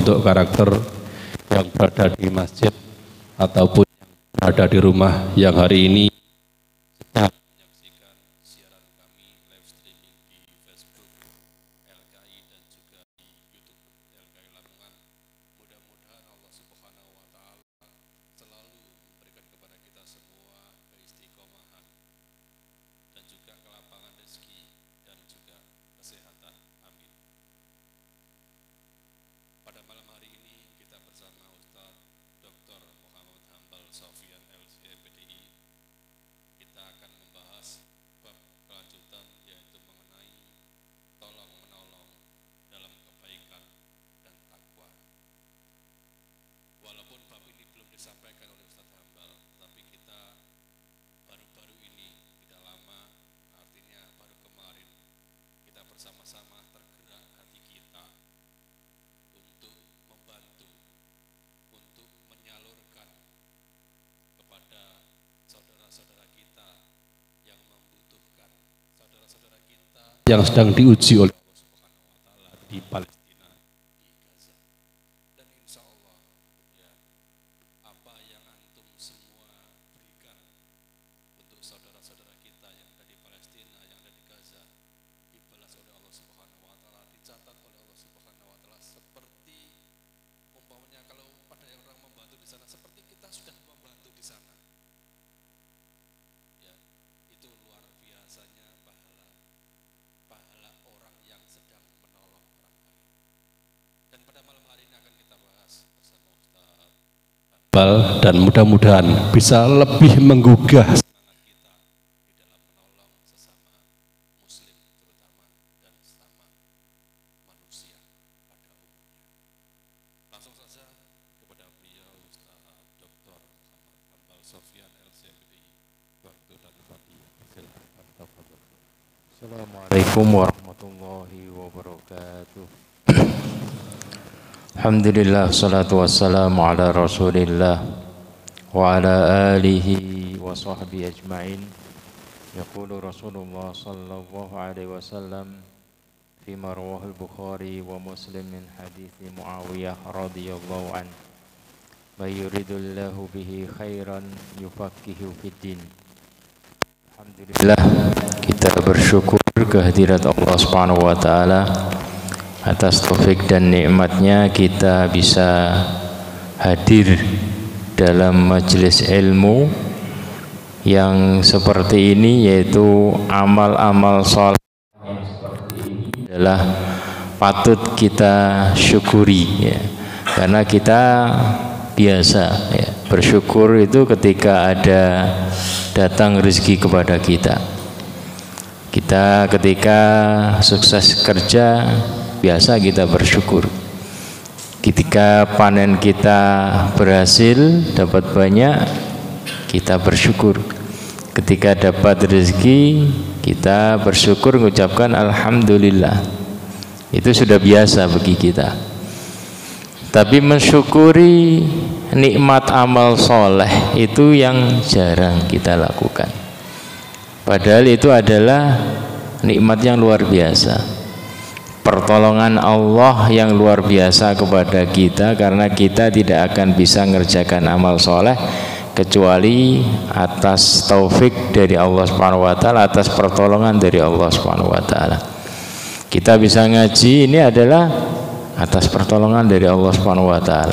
untuk karakter yang berada di masjid ataupun yang berada di rumah yang hari ini sedang menyaksikan siaran kami live streaming di Facebook LKI dan juga di YouTube LKI Lamongan. Mudah-mudahan Allah Subhanahu wa Ta'ala selalu memberikan kepada kita semua keistiqomahan dan juga kelapangan rezeki dan juga kesehatan. Amin. Pada malam hari ini kita bersama Ustadz Dr. Muhammad Hambal Sofyan LCPDI. Kita akan membahas bab kelanjutan, yaitu mengenai tolong menolong dalam kebaikan dan takwa. Walaupun bab ini belum disampaikan oleh Ustadz Hambal, tapi kita baru-baru ini, tidak lama, artinya baru kemarin, kita bersama-sama tergerak hati kita untuk membantu, untuk menyalurkan kepada saudara-saudara kita yang membutuhkan, saudara-saudara kita yang sedang diuji oleh Allah Subhanahu wa Ta'ala di Palestina, di Gaza. Dan insya Allah, ya, apa yang antum semua berikan untuk saudara-saudara kita yang ada di Palestina, yang ada di Gaza, dibalas oleh Allah Subhanahu wa Ta'ala, dicatat oleh Allah Subhanahu wa Ta'ala, seperti umpamanya kalau pada yang orang membantu di sana, seperti kita sudah membantu di sana. Ya, itu luar biasanya pahala orang yang sedang menolong orang lain. Dan pada malam hari ini akan kita bahas bersama Ustaz Hambal, dan mudah-mudahan bisa lebih menggugah semangat kita di dalam menolong sesama muslim terutama dan sesama manusia pada umumnya. Langsung saja kepada beliau Ustaz Dr. Muhammad Hambal Sofyan LCPDI. Waktu dan fadil, silakan tafadhol. Assalamualaikum warahmatullahi wabarakatuh. Alhamdulillah, salatu wassalamu ala rasulillah wa ala alihi wa sahbihi ajma'in. Yaqulu Rasulullah sallallahu alaihi wasallam fi marwahul Bukhari wa Muslim min hadithi Muawiyah radhiyallahu an, may yuridullahu bihi khairan yufaqihu fid din. Alhamdulillah, kita bersyukur kehadirat Allah Subhanahu wa Ta'ala atas taufik dan nikmatnya kita bisa hadir dalam majelis ilmu yang seperti ini, yaitu amal-amal saleh yang seperti ini adalah patut kita syukuri, ya. Karena kita biasa, ya, bersyukur itu ketika ada datang rezeki kepada kita. Kita ketika sukses kerja, biasa kita bersyukur. Ketika panen kita berhasil, dapat banyak, kita bersyukur. Ketika dapat rezeki, kita bersyukur, mengucapkan alhamdulillah. Itu sudah biasa bagi kita. Tapi mensyukuri nikmat amal soleh itu yang jarang kita lakukan. Padahal itu adalah nikmat yang luar biasa, pertolongan Allah yang luar biasa kepada kita, karena kita tidak akan bisa mengerjakan amal soleh kecuali atas taufik dari Allah Subhanahu wa Ta'ala, atas pertolongan dari Allah Subhanahu wa Ta'ala. Kita bisa ngaji, ini adalah atas pertolongan dari Allah Subhanahu wa Ta'ala.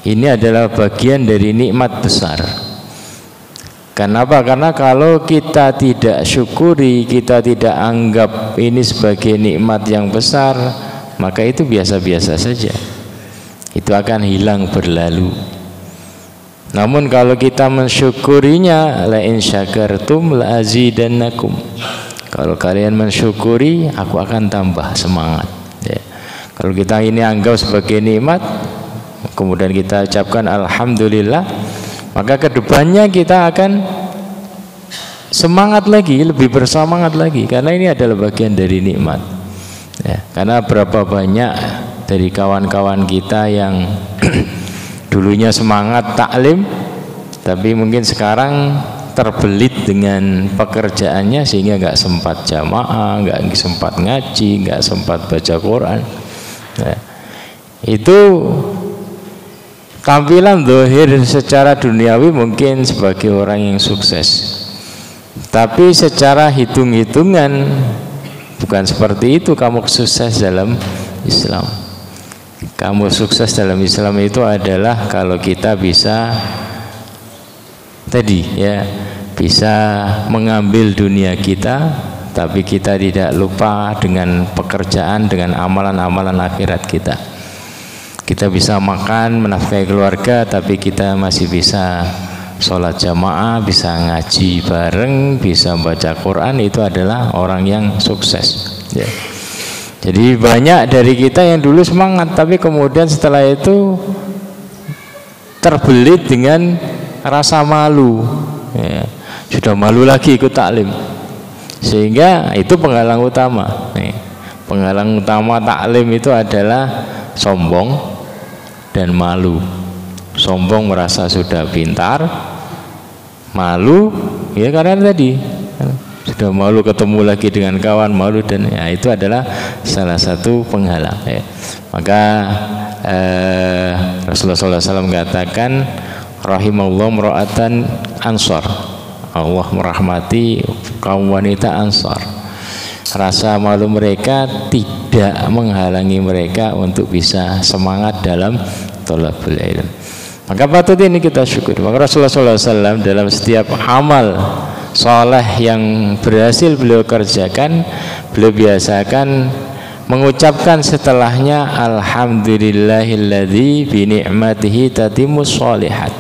Ini adalah bagian dari nikmat besar. Kenapa? Karena kalau kita tidak syukuri, kita tidak anggap ini sebagai nikmat yang besar, maka itu biasa-biasa saja. Itu akan hilang berlalu. Namun kalau kita mensyukurinya, la in syakartum la azidannakum. Kalau kalian mensyukuri, aku akan tambah semangat. Ya. Kalau kita ini anggap sebagai nikmat, kemudian kita ucapkan alhamdulillah, maka kedepannya kita akan semangat lagi, lebih bersemangat lagi, karena ini adalah bagian dari nikmat. Ya, karena berapa banyak dari kawan-kawan kita yang dulunya semangat taklim, tapi mungkin sekarang terbelit dengan pekerjaannya sehingga nggak sempat jamaah, nggak sempat ngaji, nggak sempat baca Quran. Ya. itu tampilan zahir secara duniawi mungkin sebagai orang yang sukses, tapi secara hitung-hitungan bukan seperti itu. Kamu sukses dalam Islam, kamu sukses dalam Islam itu adalah kalau kita bisa tadi ya, bisa mengambil dunia kita, tapi kita tidak lupa dengan pekerjaan, dengan amalan-amalan akhirat kita. Kita bisa makan, menafkahi keluarga, tapi kita masih bisa sholat jamaah, bisa ngaji bareng, bisa baca Quran. Itu adalah orang yang sukses ya. Jadi banyak dari kita yang dulu semangat, tapi kemudian setelah itu terbelit dengan rasa malu ya. Sudah malu lagi ikut taklim, sehingga itu penghalang utama nih. Penghalang utama taklim itu adalah sombong dan malu. Sombong merasa sudah pintar, malu ya karena tadi sudah malu ketemu lagi dengan kawan, malu, dan ya, itu adalah salah satu penghalang ya. Maka Rasulullah SAW mengatakan rahimallahu imra'atan ansar, Allah merahmati kaum wanita Ansar. Rasa malu mereka tidak menghalangi mereka untuk bisa semangat dalam thalabul ilm. Maka patut ini kita syukur. Maka Rasulullah SAW dalam setiap amal soleh yang berhasil beliau kerjakan, beliau biasakan mengucapkan setelahnya alhamdulillahilladzi bi ni'matihi tatimmus sholihat.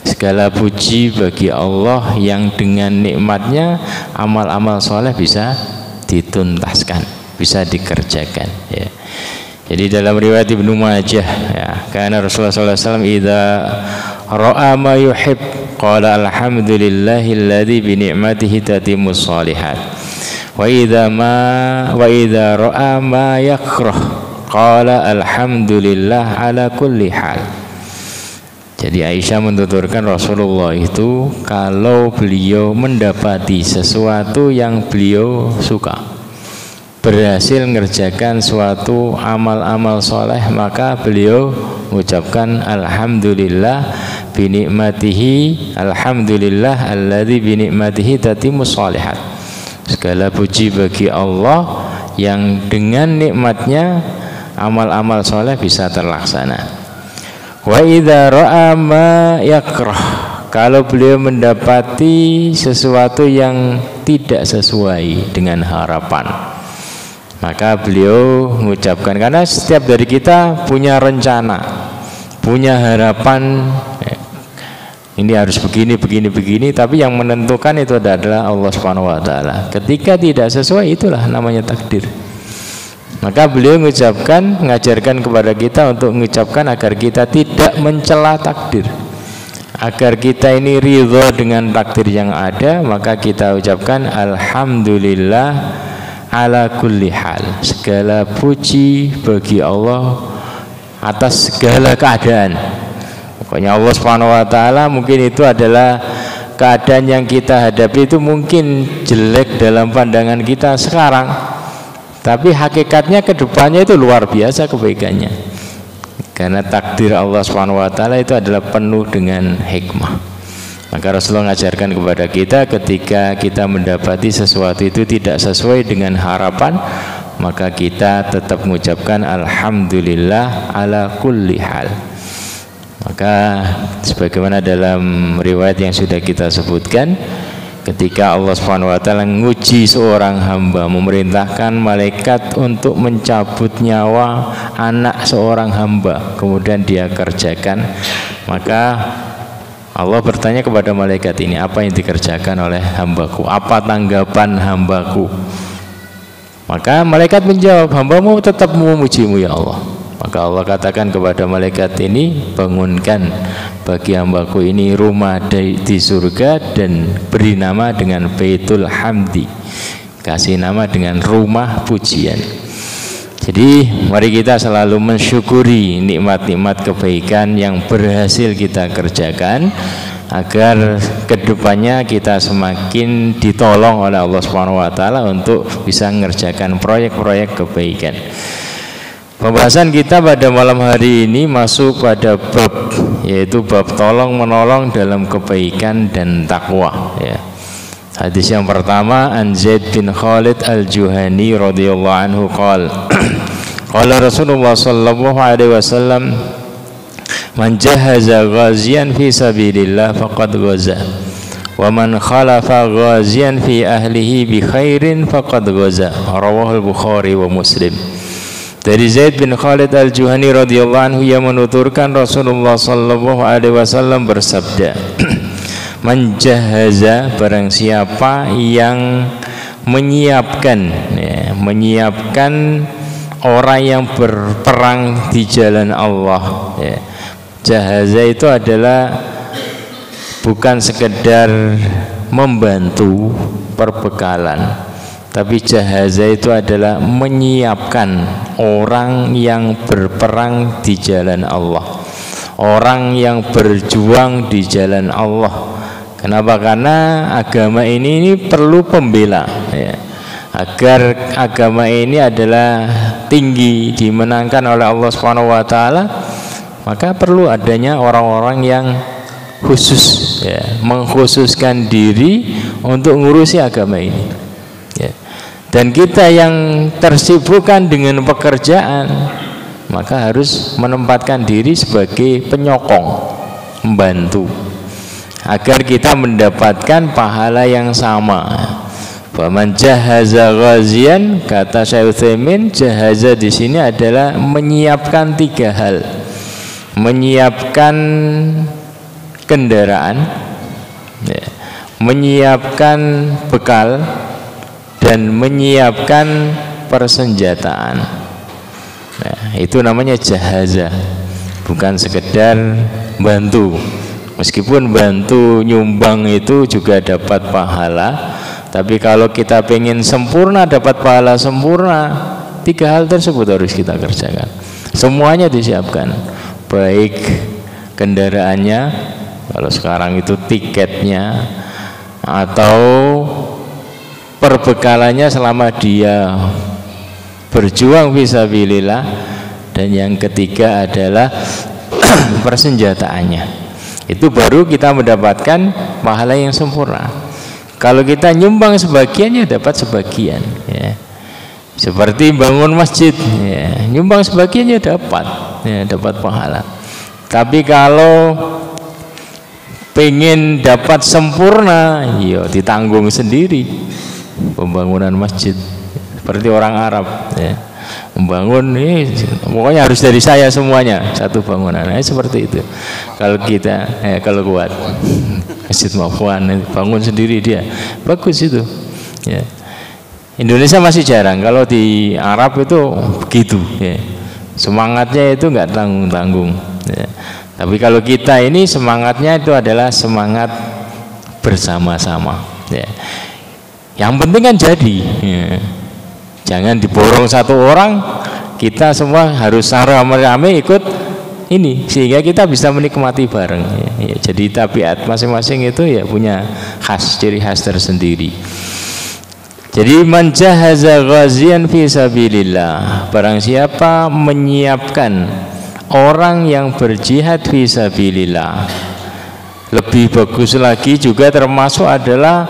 Segala puji bagi Allah yang dengan nikmatnya amal-amal soleh bisa dituntaskan, bisa dikerjakan ya. Jadi dalam riwayat Ibnu Majah ya, karena Rasulullah SAW idza ra'a ma yuhib qala alhamdulillahilladzi bi ni'matihi tatimmus sholihat wa idza ra'a ma yakrah qala alhamdulillah ala kulli hal. Jadi Aisyah menuturkan Rasulullah itu kalau beliau mendapati sesuatu yang beliau suka, berhasil mengerjakan suatu amal-amal soleh, maka beliau mengucapkan alhamdulillah bi ni'matihi, alhamdulillah alladzi bi ni'matihi tatimmus sholihat. Segala puji bagi Allah yang dengan nikmatnya amal-amal soleh bisa terlaksana. Wa idza ra'a ma yakrah, kalau beliau mendapati sesuatu yang tidak sesuai dengan harapan, maka beliau mengucapkan, karena setiap dari kita punya rencana, punya harapan, ini harus begini, tapi yang menentukan itu adalah Allah Subhanahu wa taala. Ketika tidak sesuai, itulah namanya takdir. Maka beliau mengajarkan kepada kita untuk mengucapkan agar kita tidak mencela takdir, agar kita ini ridha dengan takdir yang ada. Maka kita ucapkan alhamdulillah ala kulli hal, segala puji bagi Allah atas segala keadaan. Pokoknya Allah Subhanahu wa taala, mungkin itu adalah keadaan yang kita hadapi itu mungkin jelek dalam pandangan kita sekarang, tapi hakikatnya kedepannya itu luar biasa kebaikannya, karena takdir Allah Subhanahu wa taala itu adalah penuh dengan hikmah. Maka Rasulullah mengajarkan kepada kita, ketika kita mendapati sesuatu itu tidak sesuai dengan harapan, maka kita tetap mengucapkan alhamdulillah ala kulli hal. Maka sebagaimana dalam riwayat yang sudah kita sebutkan, ketika Allah Subhanahu wa taala menguji seorang hamba, memerintahkan malaikat untuk mencabut nyawa anak seorang hamba, kemudian dia kerjakan, maka Allah bertanya kepada malaikat ini, apa yang dikerjakan oleh hambaku? Apa tanggapan hambaku? Maka malaikat menjawab, hambamu tetap memujimu ya Allah. Maka Allah katakan kepada malaikat ini, bangunkan bagi hambaku ini rumah di surga dan beri nama dengan Baitul Hamdi, kasih nama dengan rumah pujian. Jadi mari kita selalu mensyukuri nikmat-nikmat kebaikan yang berhasil kita kerjakan, agar kedepannya kita semakin ditolong oleh Allah Subhanahu wa taala untuk bisa mengerjakan proyek-proyek kebaikan. Pembahasan kita pada malam hari ini masuk pada bab, yaitu bab tolong menolong dalam kebaikan dan takwa, ya. Hadis yang pertama, an Zaid bin Khalid al-Juhani radhiyallahu anhu qala qala Rasulullah sallallahu alaihi wasallam, man jahaza ghaziyan fi sabilillah faqad ghaza wa man khalafa ghaziyan fi ahlihi bi khairin faqad ghaza. Rawahul Bukhari wa Muslim. Dari Zaid bin Khalid al-Juhani radhiyallahu anhu yang menuturkan Rasulullah sallallahu alaihi wasallam bersabda, man jahaza, barang siapa yang menyiapkan, ya, menyiapkan orang yang berperang di jalan Allah, ya. Jahaza itu adalah bukan sekedar membantu perbekalan, tapi jahaza itu adalah menyiapkan orang yang berperang di jalan Allah, orang yang berjuang di jalan Allah. Kenapa? Karena agama ini perlu pembela, ya. Agar agama ini adalah tinggi, dimenangkan oleh Allah Subhanahu wa taala, maka perlu adanya orang-orang yang khusus, ya, mengkhususkan diri untuk ngurusi agama ini, ya. Dan kita yang tersibukkan dengan pekerjaan, maka harus menempatkan diri sebagai penyokong, membantu, agar kita mendapatkan pahala yang sama. Faman jahaza ghazian, kata Syekh Utsaimin, jahaza di sini adalah menyiapkan tiga hal: menyiapkan kendaraan, ya, menyiapkan bekal, dan menyiapkan persenjataan. Nah, itu namanya jahaza, bukan sekedar bantu. Meskipun bantu nyumbang itu juga dapat pahala, tapi kalau kita pengen sempurna, dapat pahala sempurna, tiga hal tersebut harus kita kerjakan. Semuanya disiapkan, baik kendaraannya, kalau sekarang itu tiketnya, atau perbekalannya selama dia berjuang fisabilillah, dan yang ketiga adalah persenjataannya. Itu baru kita mendapatkan pahala yang sempurna. Kalau kita nyumbang sebagian, ya dapat sebagian, ya. Seperti bangun masjid, ya, nyumbang sebagian, ya dapat pahala. Tapi kalau pengen dapat sempurna, ya ditanggung sendiri pembangunan masjid. Seperti orang Arab, ya, membangun ini pokoknya harus dari saya semuanya, satu bangunan. Nah, seperti itu. Kalau kita kalau kuat Masjid Mafwan bangun sendiri dia, bagus itu, ya. Indonesia masih jarang, kalau di Arab itu begitu, ya. Semangatnya itu nggak tanggung-tanggung, ya. Tapi kalau kita ini semangatnya itu adalah semangat bersama-sama, ya. Yang penting kan jadi, ya. Jangan diborong satu orang, kita semua harus rame-rame ikut ini, sehingga kita bisa menikmati bareng, ya. Jadi tabiat masing-masing itu ya punya ciri khas tersendiri. Jadi man jahaza ghaziyan fi sabilillah, barang siapa menyiapkan orang yang berjihad fi sabilillah. Lebih bagus lagi juga termasuk adalah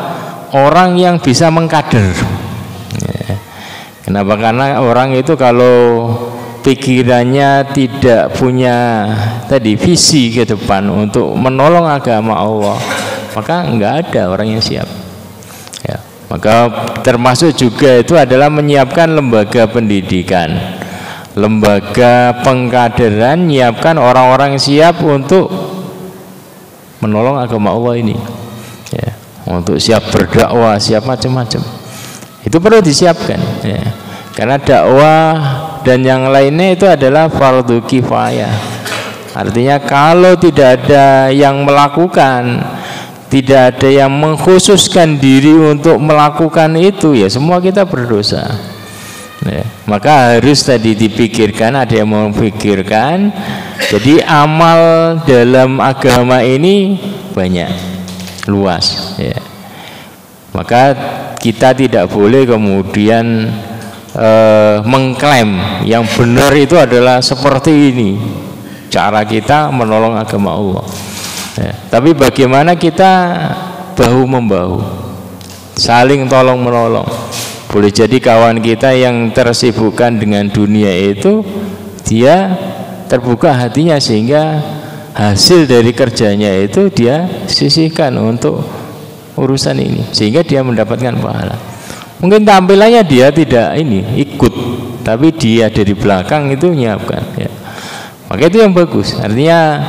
orang yang bisa mengkader, ya. Kenapa? Karena orang itu kalau pikirannya tidak punya tadi visi ke depan untuk menolong agama Allah, maka enggak ada orang yang siap, ya. Maka termasuk juga itu adalah menyiapkan lembaga pendidikan, lembaga pengkaderan, menyiapkan orang-orang siap untuk menolong agama Allah ini, ya. Untuk siap berdakwah, siap macam-macam. Itu perlu disiapkan, ya. Karena dakwah dan yang lainnya itu adalah fardu kifayah. Artinya kalau tidak ada yang melakukan, tidak ada yang mengkhususkan diri untuk melakukan itu, ya semua kita berdosa, ya. Maka harus tadi dipikirkan, ada yang memikirkan. Jadi amal dalam agama ini banyak, luas, ya. Maka kita tidak boleh kemudian mengklaim yang benar itu adalah seperti ini cara kita menolong agama Allah. Ya, tapi bagaimana kita bahu membahu, saling tolong menolong. Boleh jadi kawan kita yang tersibukkan dengan dunia itu dia terbuka hatinya sehingga hasil dari kerjanya itu dia sisihkan untuk urusan ini sehingga dia mendapatkan pahala. Mungkin tampilannya dia tidak ikut, tapi dia dari belakang itu menyiapkan ya. Maka itu yang bagus. Artinya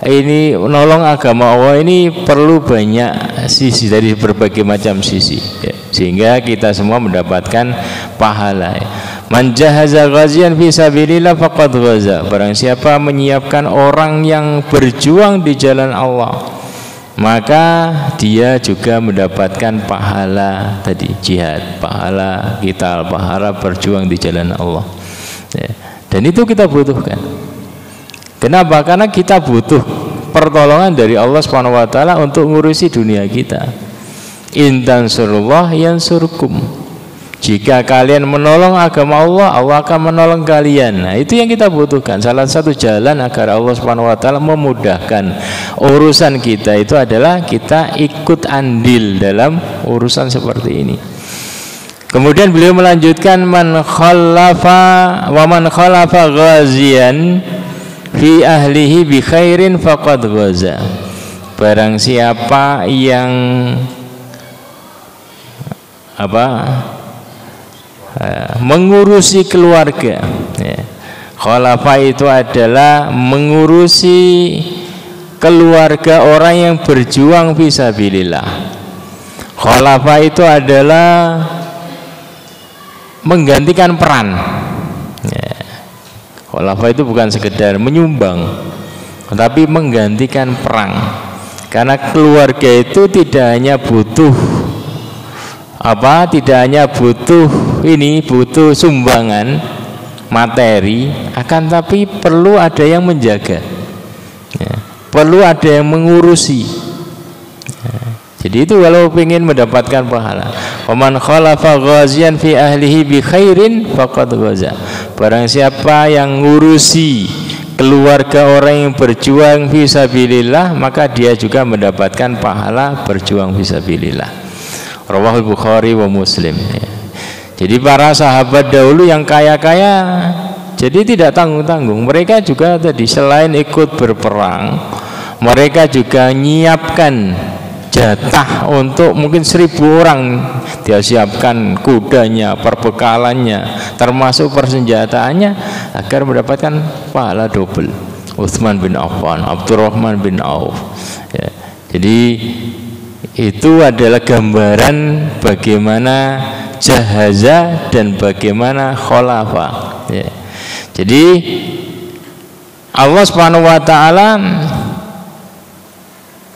ini menolong agama Allah ini perlu banyak sisi, dari berbagai macam sisi ya. Sehingga kita semua mendapatkan pahala ya. Man jahaza ghazian fi sabilillah faqad ghaza. Barang siapa menyiapkan orang yang berjuang di jalan Allah, maka dia juga mendapatkan pahala tadi jihad, pahala kita, pahala berjuang di jalan Allah ya. Dan itu kita butuhkan. Kenapa? Karena kita butuh pertolongan dari Allah Subhanahu wa taala untuk ngurusi dunia kita. In tansurullah yansurkum. Jika kalian menolong agama Allah, Allah akan menolong kalian. Nah, itu yang kita butuhkan. Salah satu jalan agar Allah Subhanahu wa taala memudahkan urusan kita itu adalah kita ikut andil dalam urusan seperti ini. Kemudian beliau melanjutkan man khalafa ghazian fi ahlihi bi khairin faqad ghaza. Barang siapa yang mengurusi keluarga ya. Khalafa itu adalah mengurusi keluarga orang yang berjuang fisabilillah. Khalafa itu adalah menggantikan peran ya. Khalafa itu bukan sekedar menyumbang, tetapi menggantikan perang. Karena keluarga itu tidak hanya butuh butuh sumbangan materi, akan tapi perlu ada yang menjaga ya, perlu ada yang mengurusi ya. Jadi itu kalau ingin mendapatkan pahala, waman khalafa ghazian fi ahlihi bi khairin faqad ghaza. Barang siapa yang ngurusi keluarga orang yang berjuang fisabilillah, maka dia juga mendapatkan pahala berjuang fisabilillah. Rawahul Bukhari wa Muslim ya. Jadi para sahabat dahulu yang kaya-kaya jadi tidak tanggung-tanggung. Mereka juga tadi selain ikut berperang, mereka juga nyiapkan jatah untuk mungkin 1000 orang. Dia siapkan kudanya, perbekalannya, termasuk persenjataannya agar mendapatkan pahala double. Utsman bin Affan, Abdurrahman bin Auf ya. Jadi itu adalah gambaran bagaimana jahaza dan bagaimana khalafa ya. Jadi Allah Subhanahu wa taala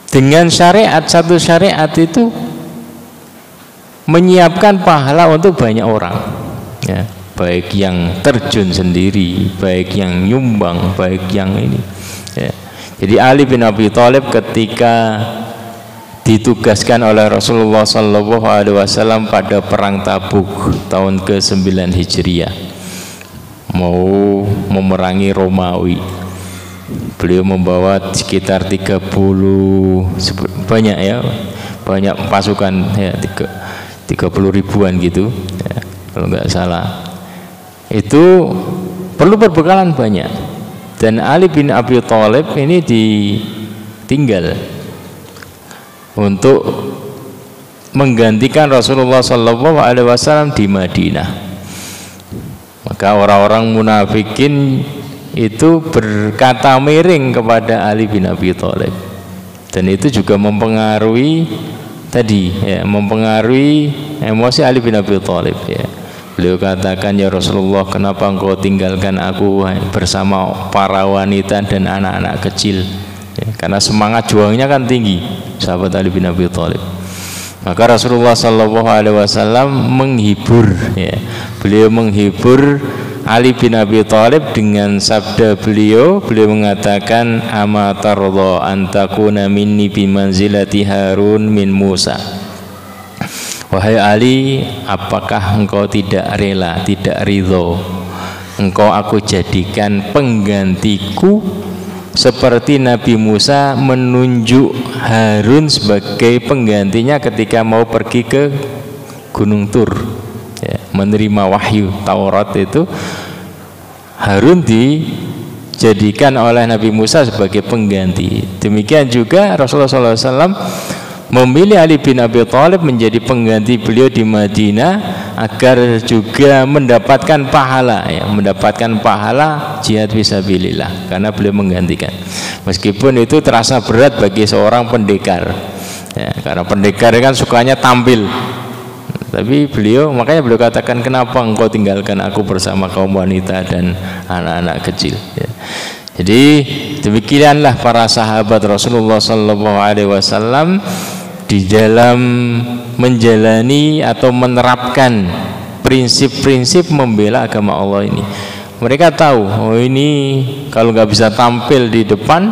dengan syariat, satu syariat itu menyiapkan pahala untuk banyak orang ya. Baik yang terjun sendiri, baik yang nyumbang, baik yang ini ya. Jadi Ali bin Abi Thalib ketika ditugaskan oleh Rasulullah SAW pada perang Tabuk tahun ke-9 Hijriah, mau memerangi Romawi. Beliau membawa sekitar 30 banyak pasukan ya, 30 ribuan gitu ya, kalau nggak salah. Itu perlu perbekalan banyak, dan Ali bin Abi Thalib ini ditinggal untuk menggantikan Rasulullah SAW di Madinah. Maka orang-orang munafikin itu berkata miring kepada Ali bin Abi Thalib, dan itu juga mempengaruhi emosi Ali bin Abi Thalib ya. Beliau katakan, ya Rasulullah, kenapa engkau tinggalkan aku bersama para wanita dan anak-anak kecil ya, karena semangat juangnya kan tinggi sahabat Ali bin Abi Thalib. Maka Rasulullah SAW menghibur ya. Beliau menghibur Ali bin Abi Thalib dengan sabda beliau mengatakan, ama tarda an takuna minni bi manzilati Harun min Musa Wahai Ali, apakah engkau tidak rela, tidak ridho engkau aku jadikan penggantiku seperti Nabi Musa menunjuk Harun sebagai penggantinya ketika mau pergi ke Gunung Tur, ya, menerima wahyu Taurat itu. Harun dijadikan oleh Nabi Musa sebagai pengganti. Demikian juga Rasulullah SAW memilih Ali bin Abi Thalib menjadi pengganti beliau di Madinah agar juga mendapatkan pahala, ya, mendapatkan pahala jihad fisabilillah karena beliau menggantikan. Meskipun itu terasa berat bagi seorang pendekar, ya, karena pendekar kan sukanya tampil. Tapi makanya beliau katakan, kenapa engkau tinggalkan aku bersama kaum wanita dan anak-anak kecil, ya. Jadi demikianlah para sahabat Rasulullah SAW di dalam menjalani atau menerapkan prinsip-prinsip membela agama Allah ini. Mereka tahu, oh ini kalau nggak bisa tampil di depan,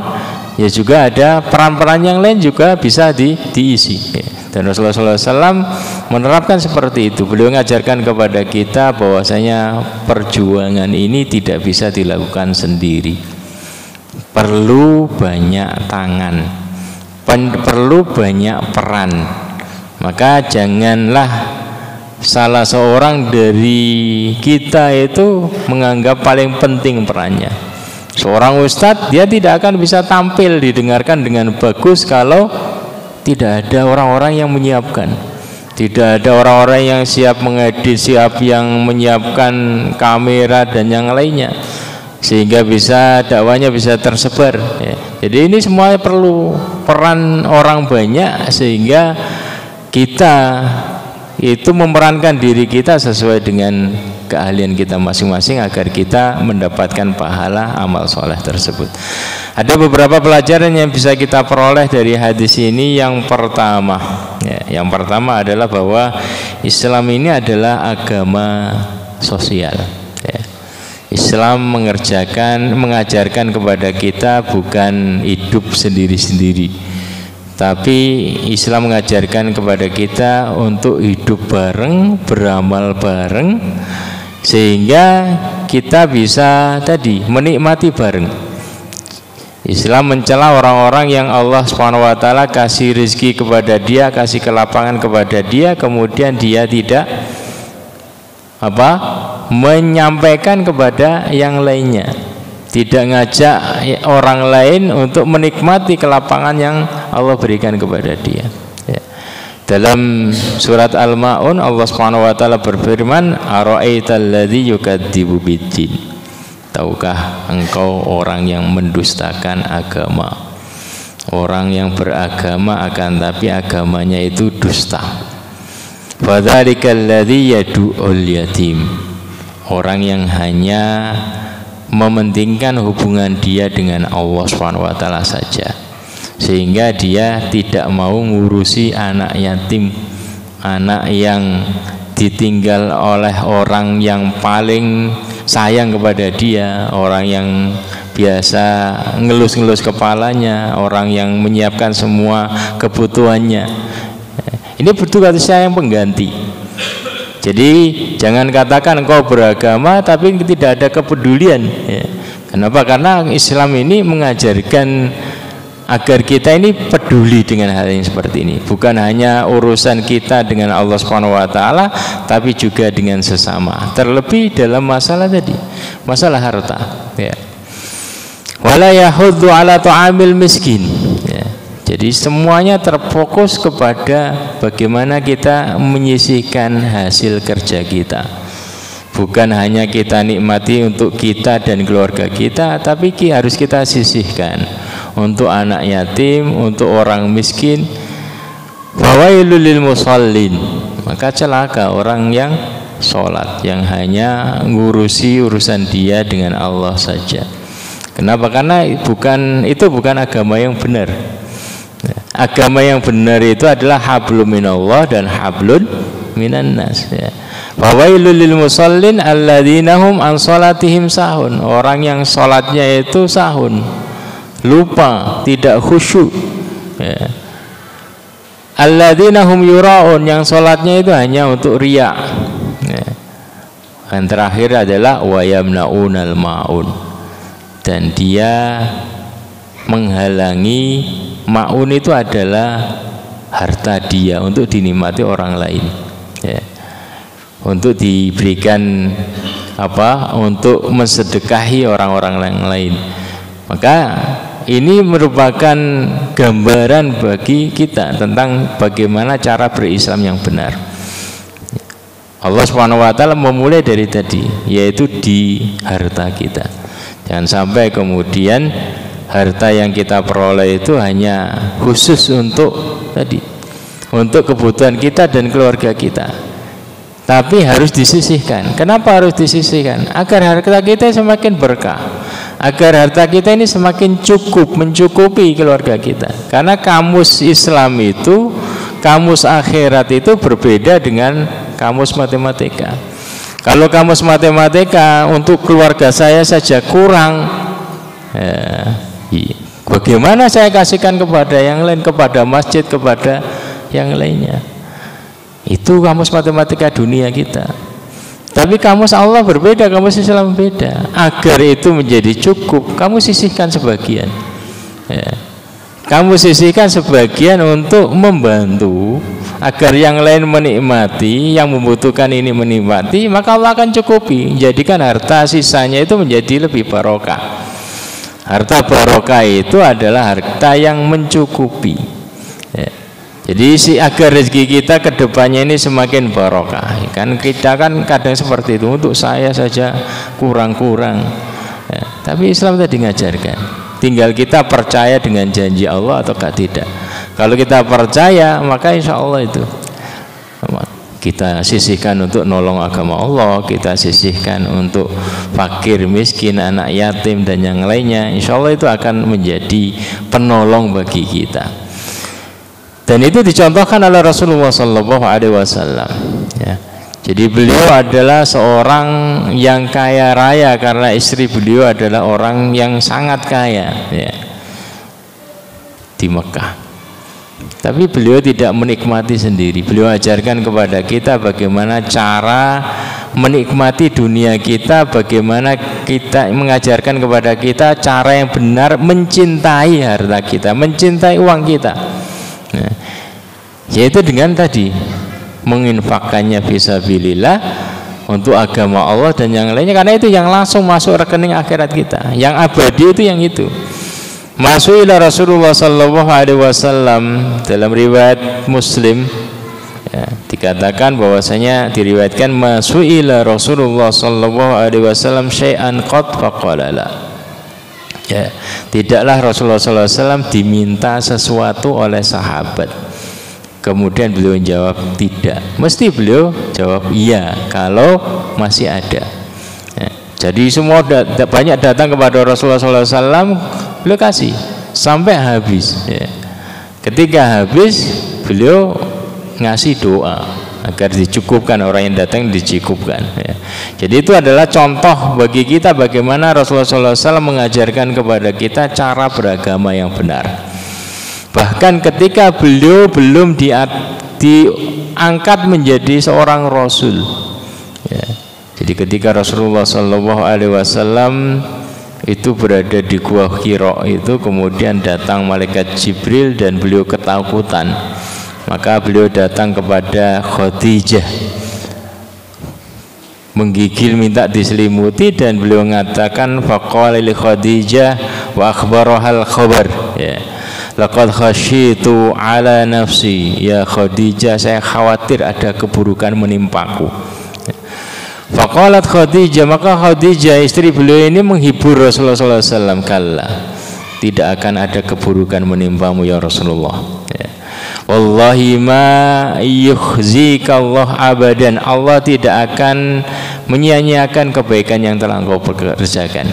ya juga ada peran-peran yang lain juga bisa diisi, ya. Dan Rasulullah SAW menerapkan seperti itu. Beliau mengajarkan kepada kita bahwasanya perjuangan ini tidak bisa dilakukan sendiri, perlu banyak tangan, perlu banyak peran. Maka janganlah salah seorang dari kita itu menganggap paling penting perannya. Seorang ustadz dia tidak akan bisa tampil didengarkan dengan bagus kalau tidak ada orang-orang yang menyiapkan, tidak ada orang-orang yang siap mengedit, siap yang menyiapkan kamera dan yang lainnya, sehingga bisa dakwanya bisa tersebar, ya. Jadi ini semua perlu peran orang banyak sehingga kita itu memerankan diri kita sesuai dengan keahlian kita masing-masing agar kita mendapatkan pahala amal soleh tersebut. Ada beberapa pelajaran yang bisa kita peroleh dari hadis ini. Yang pertama adalah bahwa Islam ini adalah agama sosial, ya. Islam mengajarkan kepada kita bukan hidup sendiri-sendiri, tapi Islam mengajarkan kepada kita untuk hidup bareng, beramal bareng, sehingga kita bisa menikmati bareng. Islam mencela orang-orang yang Allah SWT kasih rezeki kepada dia, kasih kelapangan kepada dia, kemudian dia tidak menyampaikan kepada yang lainnya, tidak ngajak orang lain untuk menikmati kelapangan yang Allah berikan kepada dia, ya. Dalam surat Al-Ma'un Allah SWT berfirman, ara'aital ladzi yukadzibu biddin, tahukah engkau orang yang mendustakan agama, orang yang beragama akan tapi agamanya itu dusta. Fadzalikal ladzi yad'ul yatim, orang yang hanya mementingkan hubungan dia dengan Allah SWT saja, sehingga dia tidak mau ngurusi anak yatim, anak yang ditinggal oleh orang yang paling sayang kepada dia, orang yang biasa ngelus-ngelus kepalanya, orang yang menyiapkan semua kebutuhannya. Ini butuh kasih sayang pengganti. Jadi jangan katakan engkau beragama tapi tidak ada kepedulian, ya. Kenapa? Karena Islam ini mengajarkan agar kita ini peduli dengan hal yang seperti ini, bukan hanya urusan kita dengan Allah SWT, tapi juga dengan sesama, terlebih dalam masalah masalah harta, ya. Wala yahuddu ala ta'amil miskin, ya. Jadi semuanya terfokus kepada bagaimana kita menyisihkan hasil kerja kita, bukan hanya kita nikmati untuk kita dan keluarga kita, tapi harus kita sisihkan untuk anak yatim, untuk orang miskin. Fawailul lil musallin, maka celaka orang yang sholat, yang hanya ngurusi urusan dia dengan Allah saja. Kenapa? Karena itu bukan agama yang benar. Agama yang benar itu adalah hablum minallah dan hablun minan nas, ya. Fawailul lil musallin alladzina hum an salatihim sahun, orang yang sholatnya itu sahun, lupa, tidak khusyuk, ya. alladzina hum yura'un, yang sholatnya itu hanya untuk riya. Yang terakhir adalah wa yamna'unal ma'un, dan dia menghalangi. Ma'un itu adalah harta dia untuk dinikmati orang lain, ya, untuk diberikan untuk mensedekahi orang-orang yang lain. Maka ini merupakan gambaran bagi kita tentang bagaimana cara berislam yang benar. Allah Subhanahu wa taala memulai dari tadi, yaitu di harta kita. Jangan sampai kemudian harta yang kita peroleh itu hanya khusus untuk untuk kebutuhan kita dan keluarga kita, tapi harus disisihkan. Kenapa harus disisihkan? Agar harta kita semakin berkah, agar harta kita ini semakin cukup, mencukupi keluarga kita. Karena kamus Islam itu, kamus akhirat itu berbeda dengan kamus matematika. Kalau kamus matematika untuk keluarga saya saja kurang, bagaimana saya kasihkan kepada yang lain, kepada masjid, kepada yang lainnya? Itu kamus matematika dunia kita. Tapi kamus Allah berbeda, kamus Islam beda. Agar itu menjadi cukup, kamu sisihkan sebagian, kamu sisihkan sebagian untuk membantu agar yang lain menikmati, yang membutuhkan ini menikmati, maka Allah akan cukupi. Jadikan harta sisanya itu menjadi lebih barokah. Harta barokah itu adalah harta yang mencukupi, ya. Jadi agar rezeki kita ke depannya ini semakin barokah. Kan kita kan kadang seperti itu, untuk saya saja kurang-kurang, ya. Tapi Islam tadi ngajarkan, tinggal kita percaya dengan janji Allah ataukah tidak. Kalau kita percaya, maka insya Allah itu kita sisihkan untuk nolong agama Allah, kita sisihkan untuk fakir, miskin, anak yatim dan yang lainnya. Insya Allah itu akan menjadi penolong bagi kita. Dan itu dicontohkan oleh Rasulullah SAW, ya. Jadi beliau adalah seorang yang kaya raya karena istri beliau adalah orang yang sangat kaya, ya, di Mekah. Tapi beliau tidak menikmati sendiri. Beliau ajarkan kepada kita bagaimana cara menikmati dunia kita, bagaimana kita mengajarkan kepada kita cara yang benar mencintai harta kita, mencintai uang kita, nah, yaitu dengan tadi menginfakkannya fisabilillah untuk agama Allah dan yang lainnya, karena itu yang langsung masuk rekening akhirat kita, yang abadi itu yang itu. Masuila Rasulullah sallallahu alaihi wasallam, dalam riwayat Muslim, ya, dikatakan bahwasanya diriwayatkan masuila Rasulullah sallallahu alaihi wasallam syai'an qad faqala la. Ya, tidaklah Rasulullah sallallahu alaihi wasallam diminta sesuatu oleh sahabat kemudian beliau jawab tidak. Mesti beliau jawab iya kalau masih ada. Ya, jadi semua banyak datang kepada Rasulullah sallallahu alaihi wasallam, beliau kasih sampai habis, ya. Ketika habis beliau ngasih doa agar dicukupkan, orang yang datang dicukupkan, ya. Jadi itu adalah contoh bagi kita bagaimana Rasulullah SAW mengajarkan kepada kita cara beragama yang benar. Bahkan ketika beliau belum diangkat menjadi seorang Rasul, ya. Jadi ketika Rasulullah SAW itu berada di Gua Hira itu, kemudian datang malaikat Jibril dan beliau ketakutan. Maka beliau datang kepada Khadijah, menggigil minta diselimuti, dan beliau mengatakan faqala li Khadijah wa akhbarahal khabar, ya, laqad khasyitu ala nafsi ya Khadijah, saya khawatir ada keburukan menimpaku. Faqalat Khadijah, maka Khadijah istri beliau ini menghibur Rasulullah SAW, kalla, tidak akan ada keburukan menimpamu ya Rasulullah, ya. Wallahi ma yukhzika Allah abadan, Allah tidak akan menyia-nyiakan kebaikan yang telah engkau kerjakan.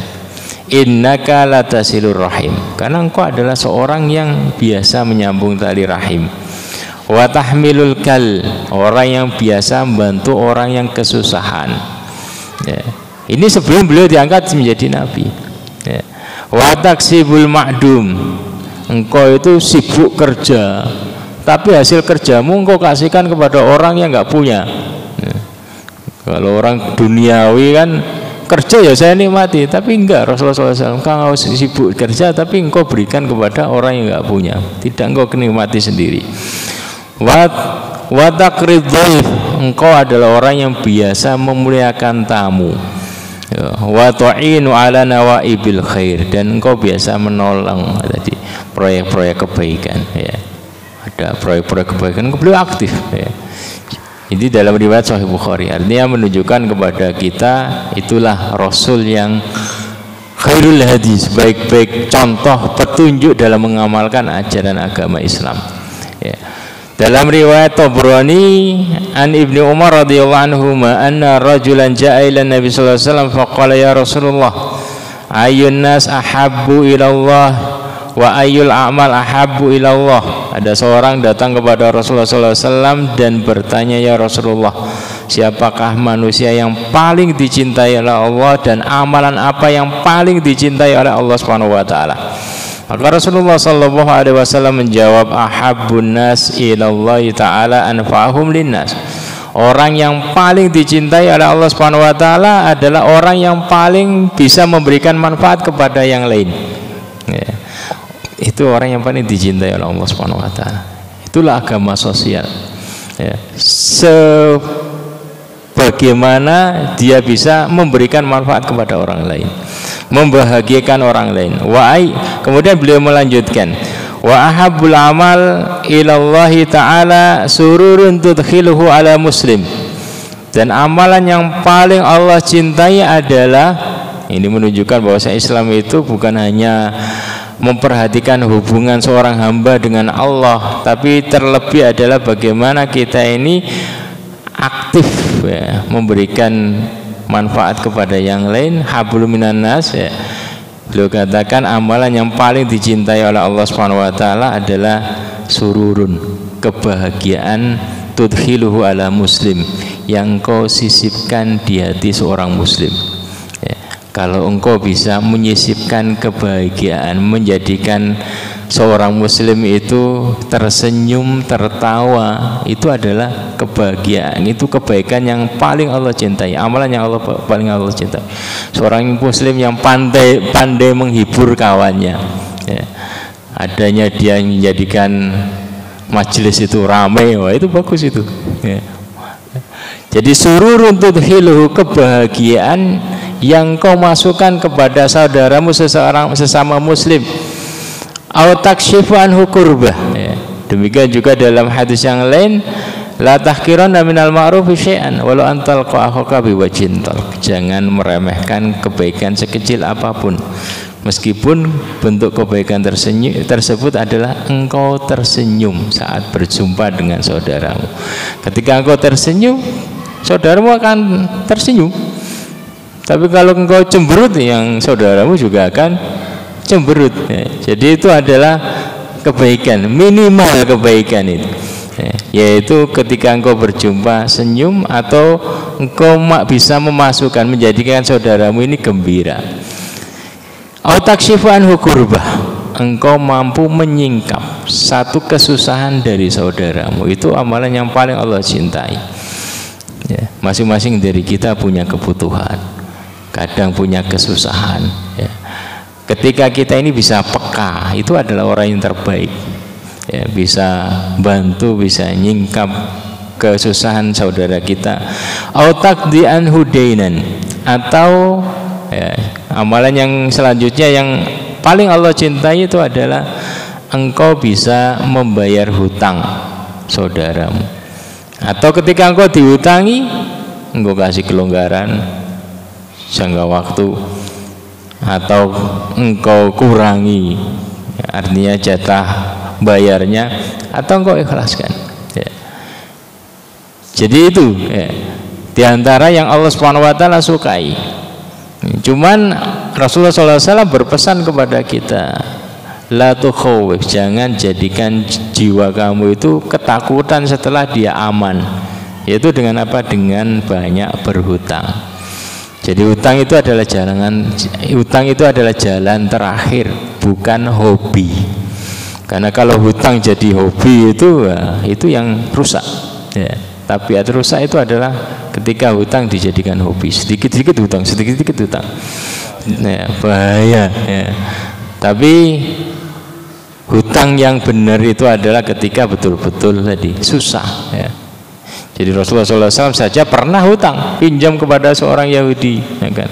Innaka latasilur rahim, karena engkau adalah seorang yang biasa menyambung tali rahim. Wa tahmilul kal, orang yang biasa membantu orang yang kesusahan, ya. Ini sebelum beliau diangkat menjadi nabi, ya. Wa taksibul ma'dum, engkau itu sibuk kerja, tapi hasil kerjamu engkau kasihkan kepada orang yang nggak punya. Kalau orang duniawi kan kerja ya saya nikmati, tapi enggak. Rasulullah SAW, engkau sibuk kerja tapi engkau berikan kepada orang yang enggak punya, tidak engkau nikmati sendiri. Wa taqridhaif, engkau adalah orang yang biasa memuliakan tamu. Wa tu'inu ala nawaibil khair, dan engkau biasa menolong tadi proyek-proyek kebaikan ya. Ada proyek-proyek kebaikan beliau aktif ya. Ini dalam riwayat Sahih Bukhari, artinya menunjukkan kepada kita itulah Rasul yang khairul hadis, baik-baik contoh petunjuk dalam mengamalkan ajaran agama Islam ya. Dalam riwayat Tabrani an Ibnu Umar radhiyallahu anhu anna rajulan ja'a ila Nabi sallallahu alaihi wasallam faqala ya Rasulullah ayyun nas ahabbu ila Allah wa ayyul a'mal ahabbu ila Allah. Ada seorang datang kepada Rasulullah SAW dan bertanya, ya Rasulullah, siapakah manusia yang paling dicintai oleh Allah dan amalan apa yang paling dicintai oleh Allah Subhanahu wa taala? Maka Rasulullah sallallahu alaihi wasallam menjawab, ahabbun nas ilallahi taala anfa'uhum linnas. Orang yang paling dicintai oleh Allah Subhanahu wa taala adalah orang yang paling bisa memberikan manfaat kepada yang lain. Ya. Itu orang yang paling dicintai oleh Allah Subhanahu wa taala. Itulah agama sosial. Ya. Sebagaimana dia bisa memberikan manfaat kepada orang lain, membahagiakan orang lain. Kemudian beliau melanjutkan, wa ahabbul amal ilallahi ta'ala sururun tudkhiluhu ala muslim. Dan amalan yang paling Allah cintai adalah, ini menunjukkan bahwa Islam itu bukan hanya memperhatikan hubungan seorang hamba dengan Allah, tapi terlebih adalah bagaimana kita ini aktif ya, memberikan manfaat kepada yang lain. Hablum minan nas ya. Beliau katakan amalan yang paling dicintai oleh Allah Subhanahu wa taala adalah sururun, kebahagiaan, tudkhiluhu ala muslim, yang kau sisipkan di hati seorang muslim. Kalau engkau bisa menyisipkan kebahagiaan, menjadikan seorang muslim itu tersenyum, tertawa, itu adalah kebahagiaan, itu kebaikan yang paling Allah cintai, amalan yang paling Allah cintai. Seorang muslim yang pandai menghibur kawannya ya. Adanya dia menjadikan majelis itu ramai, wah itu bagus itu ya. Jadi sururun tudkhiluhu, kebahagiaan yang kau masukkan kepada saudaramu sesama muslim. Au takshifu anhu kurbah ya. Demikian juga dalam hadis yang lain, la tahqiranna minal ma'rufi syai'an walau antal qa'akhaka biwajhin talq. Jangan meremehkan kebaikan sekecil apapun, meskipun bentuk kebaikan tersebut adalah engkau tersenyum saat berjumpa dengan saudaramu. Ketika engkau tersenyum, saudaramu akan tersenyum. Tapi kalau engkau cemberut, yang saudaramu juga akan cemberut ya. Jadi itu adalah kebaikan, minimal kebaikan itu ya. Yaitu ketika engkau berjumpa senyum, atau engkau bisa memasukkan, menjadikan saudaramu ini gembira. Au takshifu anhu kurbah, engkau mampu menyingkap satu kesusahan dari saudaramu. Itu amalan yang paling Allah cintai ya. Masing-masing dari kita punya kebutuhan, kadang punya kesusahan ya. Ketika kita ini bisa peka, itu adalah orang yang terbaik ya, bisa bantu, bisa nyingkap kesusahan saudara kita. Au taqdi anhu dainan, atau ya, amalan yang selanjutnya yang paling Allah cintai itu adalah engkau bisa membayar hutang saudaramu. Atau ketika engkau dihutangi, engkau kasih kelonggaran jangka waktu, atau engkau kurangi, artinya jatah bayarnya, atau engkau ikhlaskan ya. Jadi itu ya, diantara yang Allah Subhanahu wa taala sukai. Cuman Rasulullah SAW berpesan kepada kita, la tukhawif, jangan jadikan jiwa kamu itu ketakutan setelah dia aman. Yaitu dengan apa? Dengan banyak berhutang. Jadi hutang itu adalah jalan terakhir, bukan hobi. Karena kalau hutang jadi hobi itu yang rusak. Ya. Tabiat rusak itu adalah ketika hutang dijadikan hobi, sedikit-sedikit hutang, sedikit-sedikit hutang. Ya, bahaya. Ya. Tapi hutang yang benar itu adalah ketika betul-betul tadi susah. Ya. Jadi Rasulullah SAW saja pernah hutang, pinjam kepada seorang Yahudi, ya kan?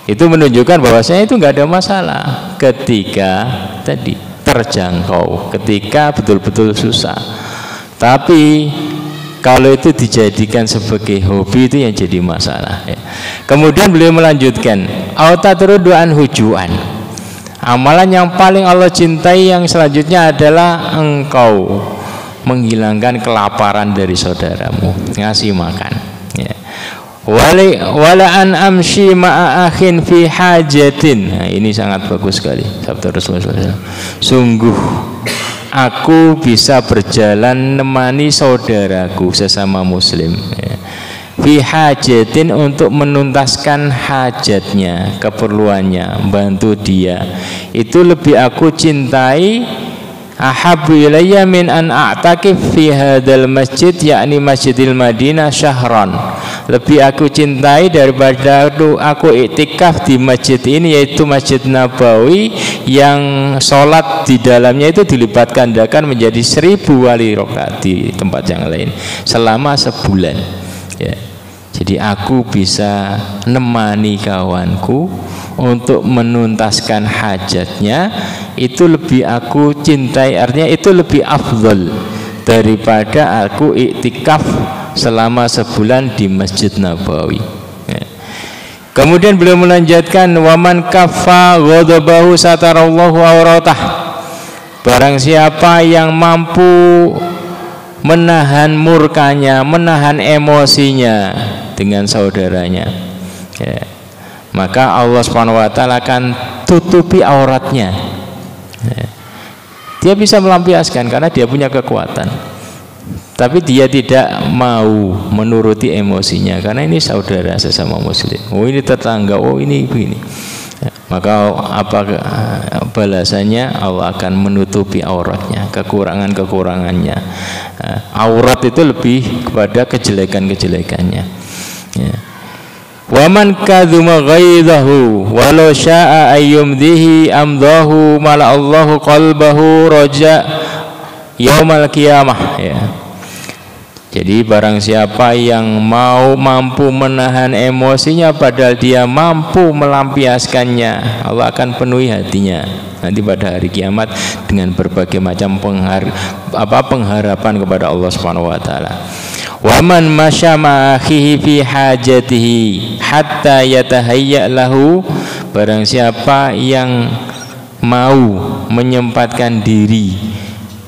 Itu menunjukkan bahwasanya itu nggak ada masalah ketika tadi terjangkau, ketika betul-betul susah. Tapi kalau itu dijadikan sebagai hobi itu yang jadi masalah. Ya. Kemudian beliau melanjutkan, autatruduan hujuan. Amalan yang paling Allah cintai yang selanjutnya adalah engkau menghilangkan kelaparan dari saudaramu, ngasih makan. Ya. Wala an amshi ma'a akhin fi hajatin. Nah, ini sangat bagus sekali sabda Rasulullah SAW. Sungguh aku bisa berjalan nemani saudaraku sesama muslim, ya, fi hajatin, untuk menuntaskan hajatnya, keperluannya, bantu dia. Itu lebih aku cintai, ahabbu ilayya min an a'takif fi hadzal masjid, yakni Masjidil Madinah syahran. Lebih aku cintai daripada aku iktikaf di masjid ini, yaitu Masjid Nabawi, yang sholat di dalamnya itu dilipat gandakan menjadi 1000 wali rakaat di tempat yang lain selama sebulan. Ya. Jadi aku bisa nemani kawanku untuk menuntaskan hajatnya, itu lebih aku cintai, artinya itu lebih afdol daripada aku iktikaf selama sebulan di Masjid Nabawi. Ya. Kemudian beliau melanjutkan, waman kaffa ghadabahu satarallahu auratah. Barang siapa yang mampu menahan murkanya, menahan emosinya dengan saudaranya, ya, maka Allah SWT akan tutupi auratnya. Ya. Dia bisa melampiaskan karena dia punya kekuatan, tapi dia tidak mau menuruti emosinya karena ini saudara sesama muslim, oh ini tetangga, oh ini begini. Ya, maka apa balasannya? Allah akan menutupi auratnya, kekurangannya. Aurat itu lebih kepada kejelekan-kejelekannya. Ya. Waman kadzuma ghaidahu walau syaa ayyumdihi amdahu mala Allahu qalbahu raja yaumal qiyamah. Ya. Jadi barang siapa yang mampu menahan emosinya padahal dia mampu melampiaskannya, Allah akan penuhi hatinya nanti pada hari kiamat dengan berbagai macam pengharapan kepada Allah Subhanahu wa taala. Waman masya ma'akhihi fi hajatihi hatta yatahayya lahu. Barang siapa yang mau menyempatkan diri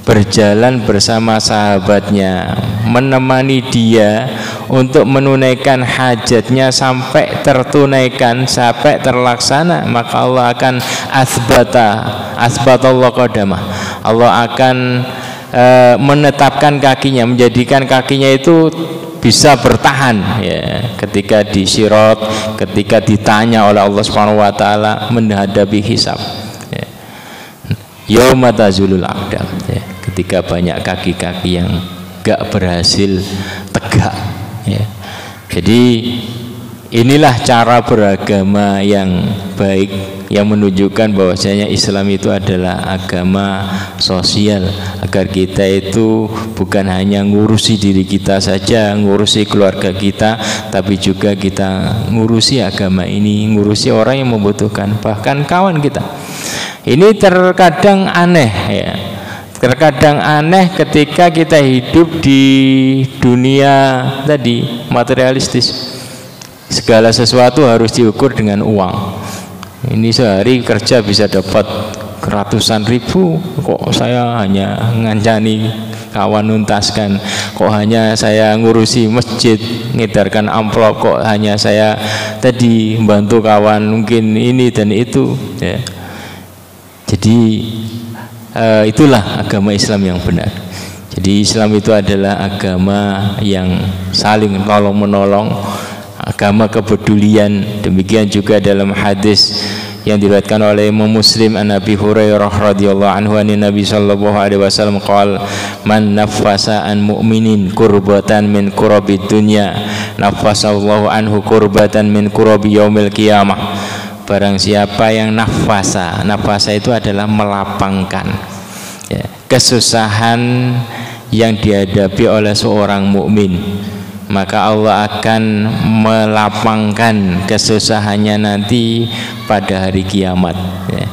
berjalan bersama sahabatnya, menemani dia untuk menunaikan hajatnya sampai tertunaikan, sampai terlaksana, maka Allah akan asbatallahu qadamah. Allah akan menetapkan kakinya, menjadikan kakinya itu bisa bertahan, ya, ketika di Sirat, ketika ditanya oleh Allah Subhanahu wa taala menghadapi hisab. Ya. Yauma tazulul aqdam, ya, ketika banyak kaki-kaki yang gak berhasil tegak. Ya. Jadi inilah cara beragama yang baik, yang menunjukkan bahwasanya Islam itu adalah agama sosial, agar kita itu bukan hanya ngurusi diri kita saja, ngurusi keluarga kita, tapi juga kita ngurusi agama ini, ngurusi orang yang membutuhkan, bahkan kawan kita. Ini terkadang aneh, ya. Terkadang aneh ketika kita hidup di dunia tadi materialistis. Segala sesuatu harus diukur dengan uang. Ini sehari kerja bisa dapat ratusan ribu, kok saya hanya ngancani kawan nuntaskan, kok hanya saya ngurusi masjid, ngedarkan amplop, kok hanya saya tadi membantu kawan mungkin ini dan itu, ya. Jadi itulah agama Islam yang benar. Jadi Islam itu adalah agama yang saling tolong menolong, agama kepedulian. Demikian juga dalam hadis yang diriwayatkan oleh Imam Muslim an Abi Hurairah radhiyallahu anhu an Nabi sallallahu alaihi wasallam qala man naffasa an mu'minin kurbatan min kurabid dunya naffasallahu anhu kurbatan min kurabi yaumil qiyamah. Barang siapa yang nafasa itu adalah melapangkan ya, kesusahan yang dihadapi oleh seorang mukmin, maka Allah akan melapangkan kesusahannya nanti pada hari kiamat ya.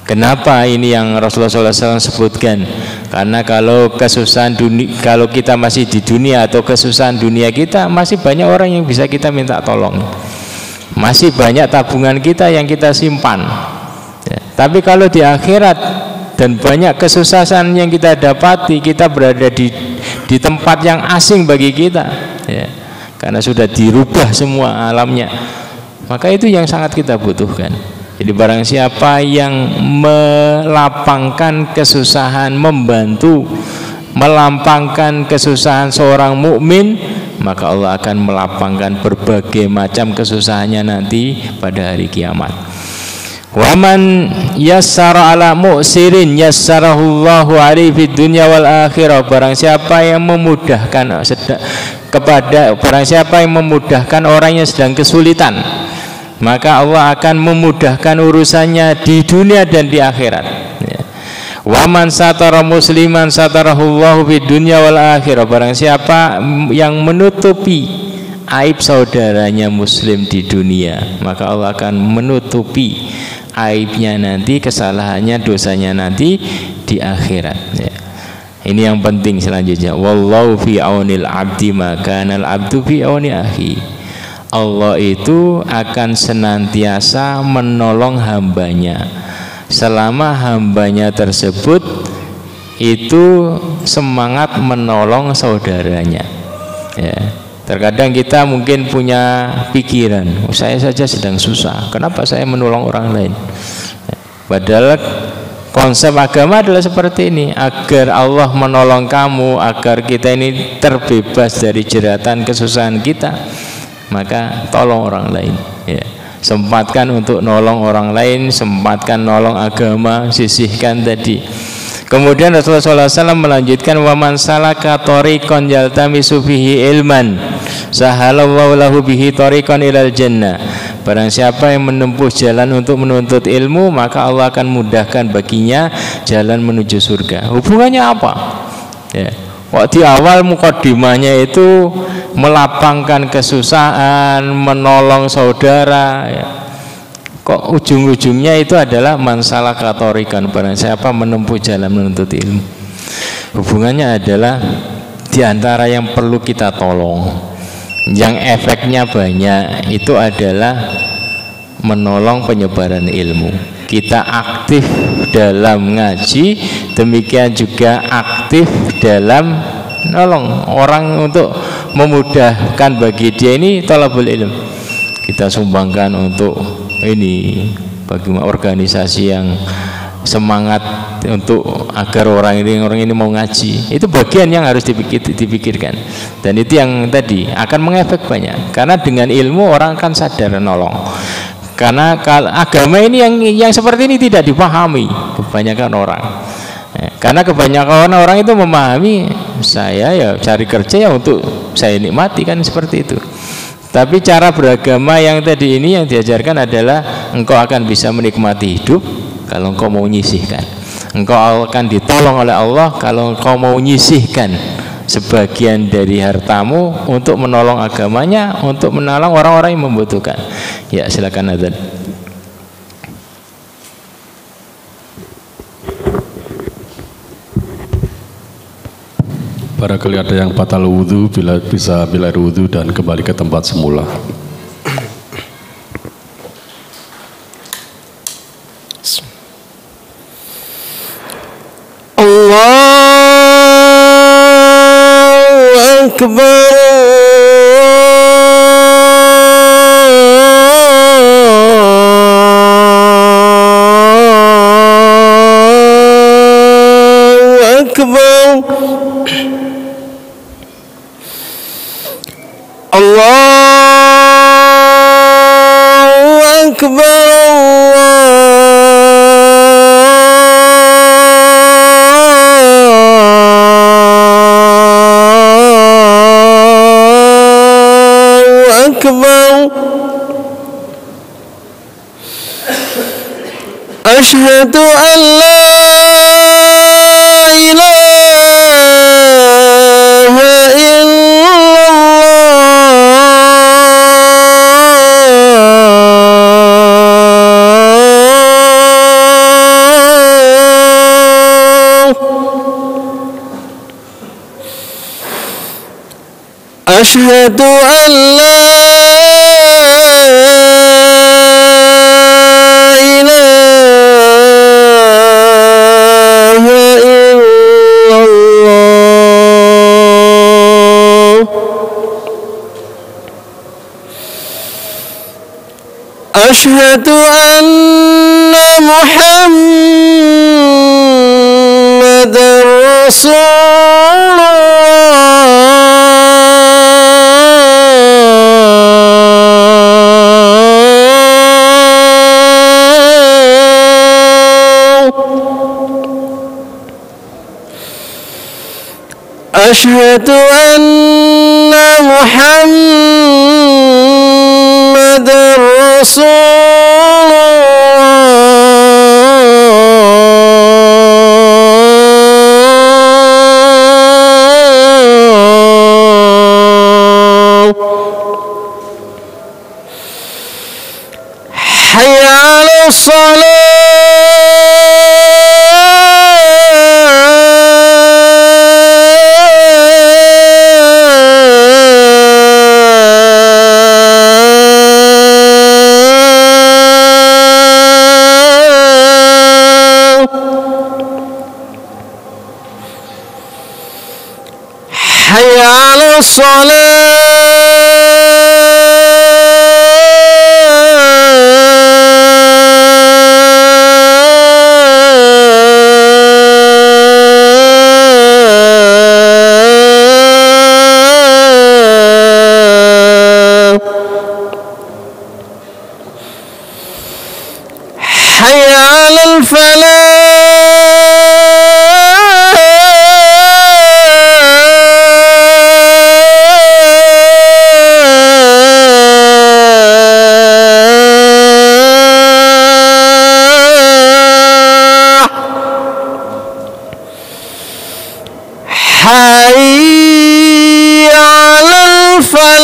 Kenapa ini yang Rasulullah SAW sebutkan? Karena kalau kesusahan dunia, kalau kita masih di dunia atau kesusahan dunia kita, masih banyak orang yang bisa kita minta tolong, masih banyak tabungan kita yang kita simpan ya. Tapi kalau di akhirat dan banyak kesusahan yang kita dapati, kita berada di tempat yang asing bagi kita ya, karena sudah dirubah semua alamnya, maka itu yang sangat kita butuhkan. Jadi barang siapa yang melapangkan kesusahan, membantu melampangkan kesusahan seorang mukmin, maka Allah akan melapangkan berbagai macam kesusahannya nanti pada hari kiamat. Waman yassara ala mu'sirin yassarahullahu alaihi fid dunya wal akhirah. Barang siapa yang memudahkan barang siapa yang memudahkan orang yang sedang kesulitan, maka Allah akan memudahkan urusannya di dunia dan di akhirat ya. Waman satara musliman satarahullahu fid dunya wal akhirah. Barang siapa yang menutupi aib saudaranya muslim di dunia, maka Allah akan menutupi aibnya nanti, kesalahannya, dosanya nanti di akhirat ya. Ini yang penting selanjutnya, wallahu fi aunil abdi maka al abdu fi auni akhi. Allah itu akan senantiasa menolong hambanya selama hambanya tersebut itu semangat menolong saudaranya ya. Terkadang kita mungkin punya pikiran, saya saja sedang susah, kenapa saya menolong orang lain? Padahal konsep agama adalah seperti ini, agar Allah menolong kamu, agar kita ini terbebas dari jeratan kesusahan kita, maka tolong orang lain ya. Sempatkan untuk nolong orang lain, sempatkan nolong agama, sisihkan tadi. Kemudian Rasulullah SAW melanjutkan, waman salaka tariqan yaltamisu fihi ilman sahalallahu lahu bihi tariqan ilal jannah. Barang siapa yang menempuh jalan untuk menuntut ilmu, maka Allah akan mudahkan baginya jalan menuju surga. Hubungannya apa ya? Di awal mukaddimahnya itu melapangkan kesusahan, menolong saudara ya. Kok ujung-ujungnya itu adalah mansalah katorikan, barang siapa menempuh jalan menuntut ilmu. Hubungannya adalah diantara yang perlu kita tolong, yang efeknya banyak, itu adalah menolong penyebaran ilmu. Kita aktif dalam ngaji, demikian juga aktif dalam nolong orang untuk memudahkan bagi dia ini thalabul ilm. Kita sumbangkan untuk ini bagi organisasi yang semangat untuk agar orang ini mau ngaji. Itu bagian yang harus dipikirkan, dan itu yang tadi akan mengefek banyak, karena dengan ilmu orang akan sadar nolong. Karena agama ini yang seperti ini tidak dipahami kebanyakan orang. Karena kebanyakan orang itu memahami, saya ya cari kerja ya untuk saya nikmati, kan seperti itu. Tapi cara beragama yang tadi ini yang diajarkan adalah engkau akan bisa menikmati hidup kalau engkau mau nyisihkan. Engkau akan ditolong oleh Allah kalau engkau mau nyisihkan sebagian dari hartamu untuk menolong agamanya, untuk menolong orang-orang yang membutuhkan. Ya, silakan adzan. Barangkali ada yang batal wudhu, bila bisa bila wudhu dan kembali ke tempat semula. Allahu Akbar. Allahu Akbar. أشهد أن لا إله أشهد أن لا إله إلا الله أشهد أن محمدا رسول أشهد أن محمدا رسول الله حي على الصلاة حي على الصلاة حي على الفلاح حي على الفلاح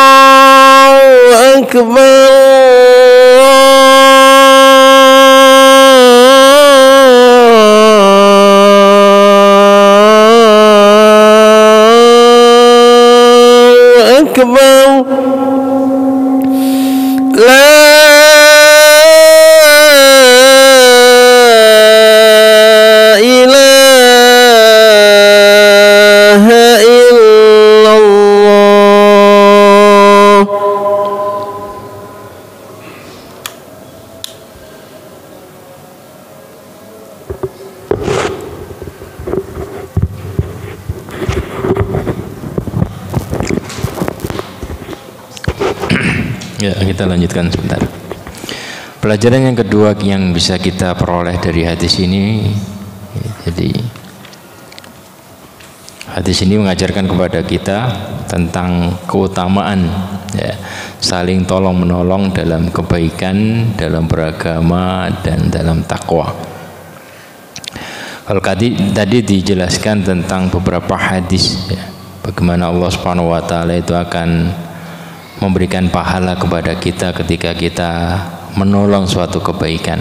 الله أكبر أكبر لا إله إلا الله Ya, kita lanjutkan sebentar. Pelajaran yang kedua yang bisa kita peroleh dari hadis ini, jadi hadis ini mengajarkan kepada kita tentang keutamaan ya, saling tolong menolong dalam kebaikan, dalam beragama dan dalam takwa. Kalau tadi dijelaskan tentang beberapa hadis ya, bagaimana Allah Subhanahu wa taala itu akan memberikan pahala kepada kita ketika kita menolong suatu kebaikan.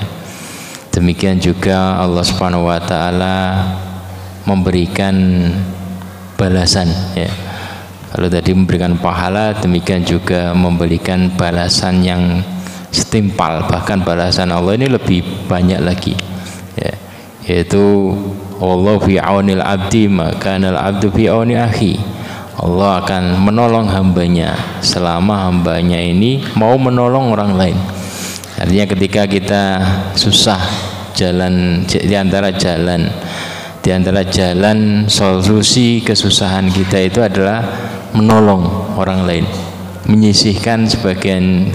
Demikian juga Allah Subhanahu wa taala memberikan balasan ya. Kalau tadi memberikan pahala, demikian juga memberikan balasan yang setimpal, bahkan balasan Allah ini lebih banyak lagi ya. Yaitu wallahu fi aunil abdi maka al abdu fi auni akhi. Allah akan menolong hambanya selama hambanya ini mau menolong orang lain. Artinya ketika kita susah jalan di antara jalan solusi kesusahan kita itu adalah menolong orang lain, menyisihkan sebagian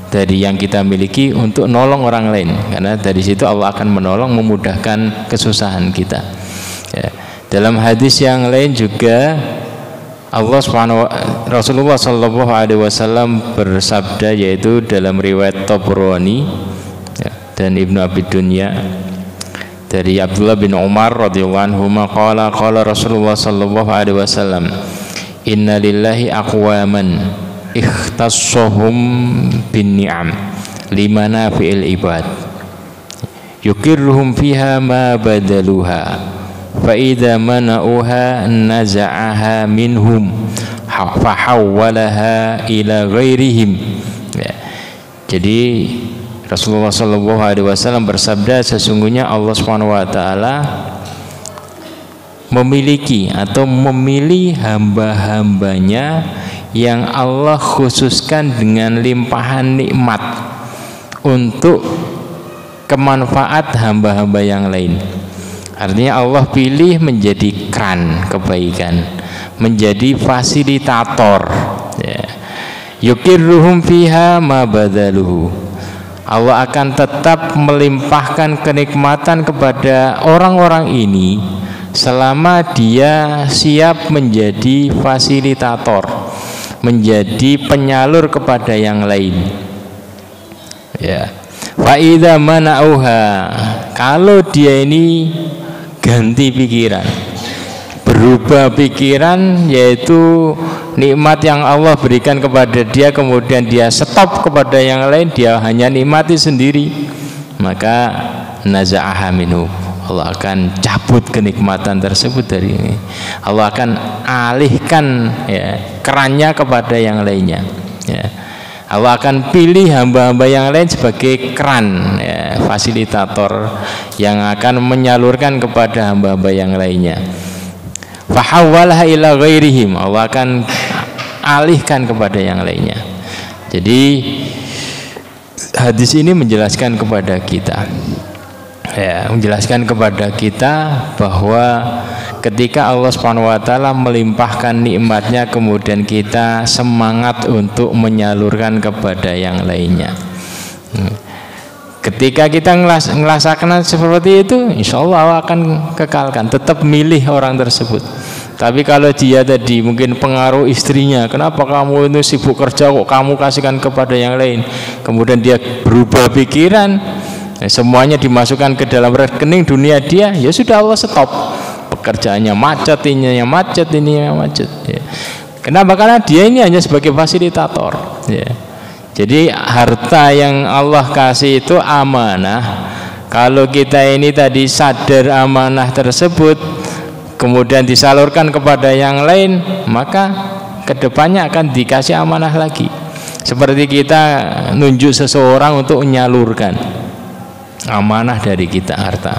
dari yang kita miliki untuk nolong orang lain, karena dari situ Allah akan menolong, memudahkan kesusahan kita. Ya. Dalam hadis yang lain juga Rasulullah Shallallahu Alaihi Wasallam bersabda, yaitu dalam riwayat Tabrani ya, dan Ibnu Abi Dunya dari Abdullah bin Umar radhiyallahu anhu, qala Rasulullah Shallallahu Alaihi Wasallam, inna lillahi aqwaman ikhtassahum bin ni'am limana fi'il ibad yukirruhum fiha ma badaluha fa idza mana'uha naza'aha minhum fa hawwalaha ila ghairihim. Ya. Jadi Rasulullah Shallallahu Alaihi Wasallam bersabda, sesungguhnya Allah Subhanahu Wa Taala memiliki atau memilih hamba-hambanya yang Allah khususkan dengan limpahan nikmat untuk kemanfaat hamba-hamba yang lain. Artinya Allah pilih menjadi kran kebaikan, menjadi fasilitator. Ya. Yukirruhum fiha ma badaluhu. Allah akan tetap melimpahkan kenikmatan kepada orang-orang ini selama dia siap menjadi fasilitator, menjadi penyalur kepada yang lain. Ya. Fa idza mana'uha, kalau dia ini ganti pikiran, berubah pikiran, yaitu nikmat yang Allah berikan kepada dia kemudian dia stop kepada yang lain, dia hanya nikmati sendiri, maka naza'aha minhu, Allah akan cabut kenikmatan tersebut dari ini. Allah akan alihkan ya, kerannya kepada yang lainnya. Ya. Allah akan pilih hamba-hamba yang lain sebagai keran, ya, fasilitator yang akan menyalurkan kepada hamba-hamba yang lainnya. Fahawwalaha ila ghairihim, Allah akan alihkan kepada yang lainnya. Jadi hadis ini menjelaskan kepada kita, ya, menjelaskan kepada kita bahwa ketika Allah Subhanahu Wa Taala melimpahkan nikmatnya, kemudian kita semangat untuk menyalurkan kepada yang lainnya. Ketika kita ngelasakan seperti itu, insya Allah Allah akan kekalkan, tetap milih orang tersebut. Tapi kalau dia tadi mungkin pengaruh istrinya, kenapa kamu itu sibuk kerja kok kamu kasihkan kepada yang lain, kemudian dia berubah pikiran, semuanya dimasukkan ke dalam rekening dunia dia, ya sudah Allah stop. Pekerjaannya macet, ininya macet, ya. Kenapa? Karena dia ini hanya sebagai fasilitator, ya. Jadi harta yang Allah kasih itu amanah. Kalau kita ini tadi sadar amanah tersebut, kemudian disalurkan kepada yang lain, maka kedepannya akan dikasih amanah lagi. Seperti kita nunjuk seseorang untuk menyalurkan amanah dari kita harta.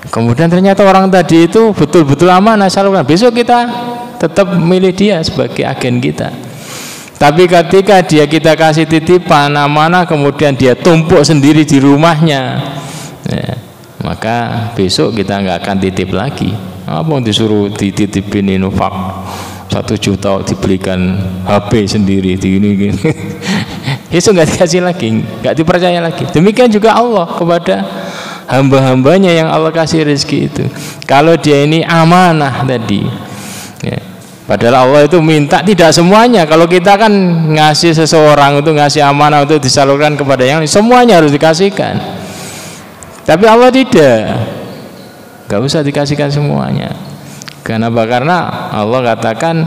Kemudian ternyata orang tadi itu betul-betul amanah salurkan. Besok kita tetap milih dia sebagai agen kita. Tapi ketika kita kasih titipan amanah, kemudian dia tumpuk sendiri di rumahnya, ya, maka besok kita nggak akan titip lagi. Apa disuruh dititipin infak 1 juta dibelikan HP sendiri di ini, besok nggak dikasih lagi, nggak dipercaya lagi. Demikian juga Allah kepada hamba-hambanya yang Allah kasih rezeki itu. Kalau dia ini amanah tadi, ya, padahal Allah itu minta tidak semuanya. Kalau kita kan ngasih seseorang untuk ngasih amanah untuk disalurkan kepada yang lain, semuanya harus dikasihkan. Tapi Allah tidak, nggak usah dikasihkan semuanya. Kenapa? Karena Allah katakan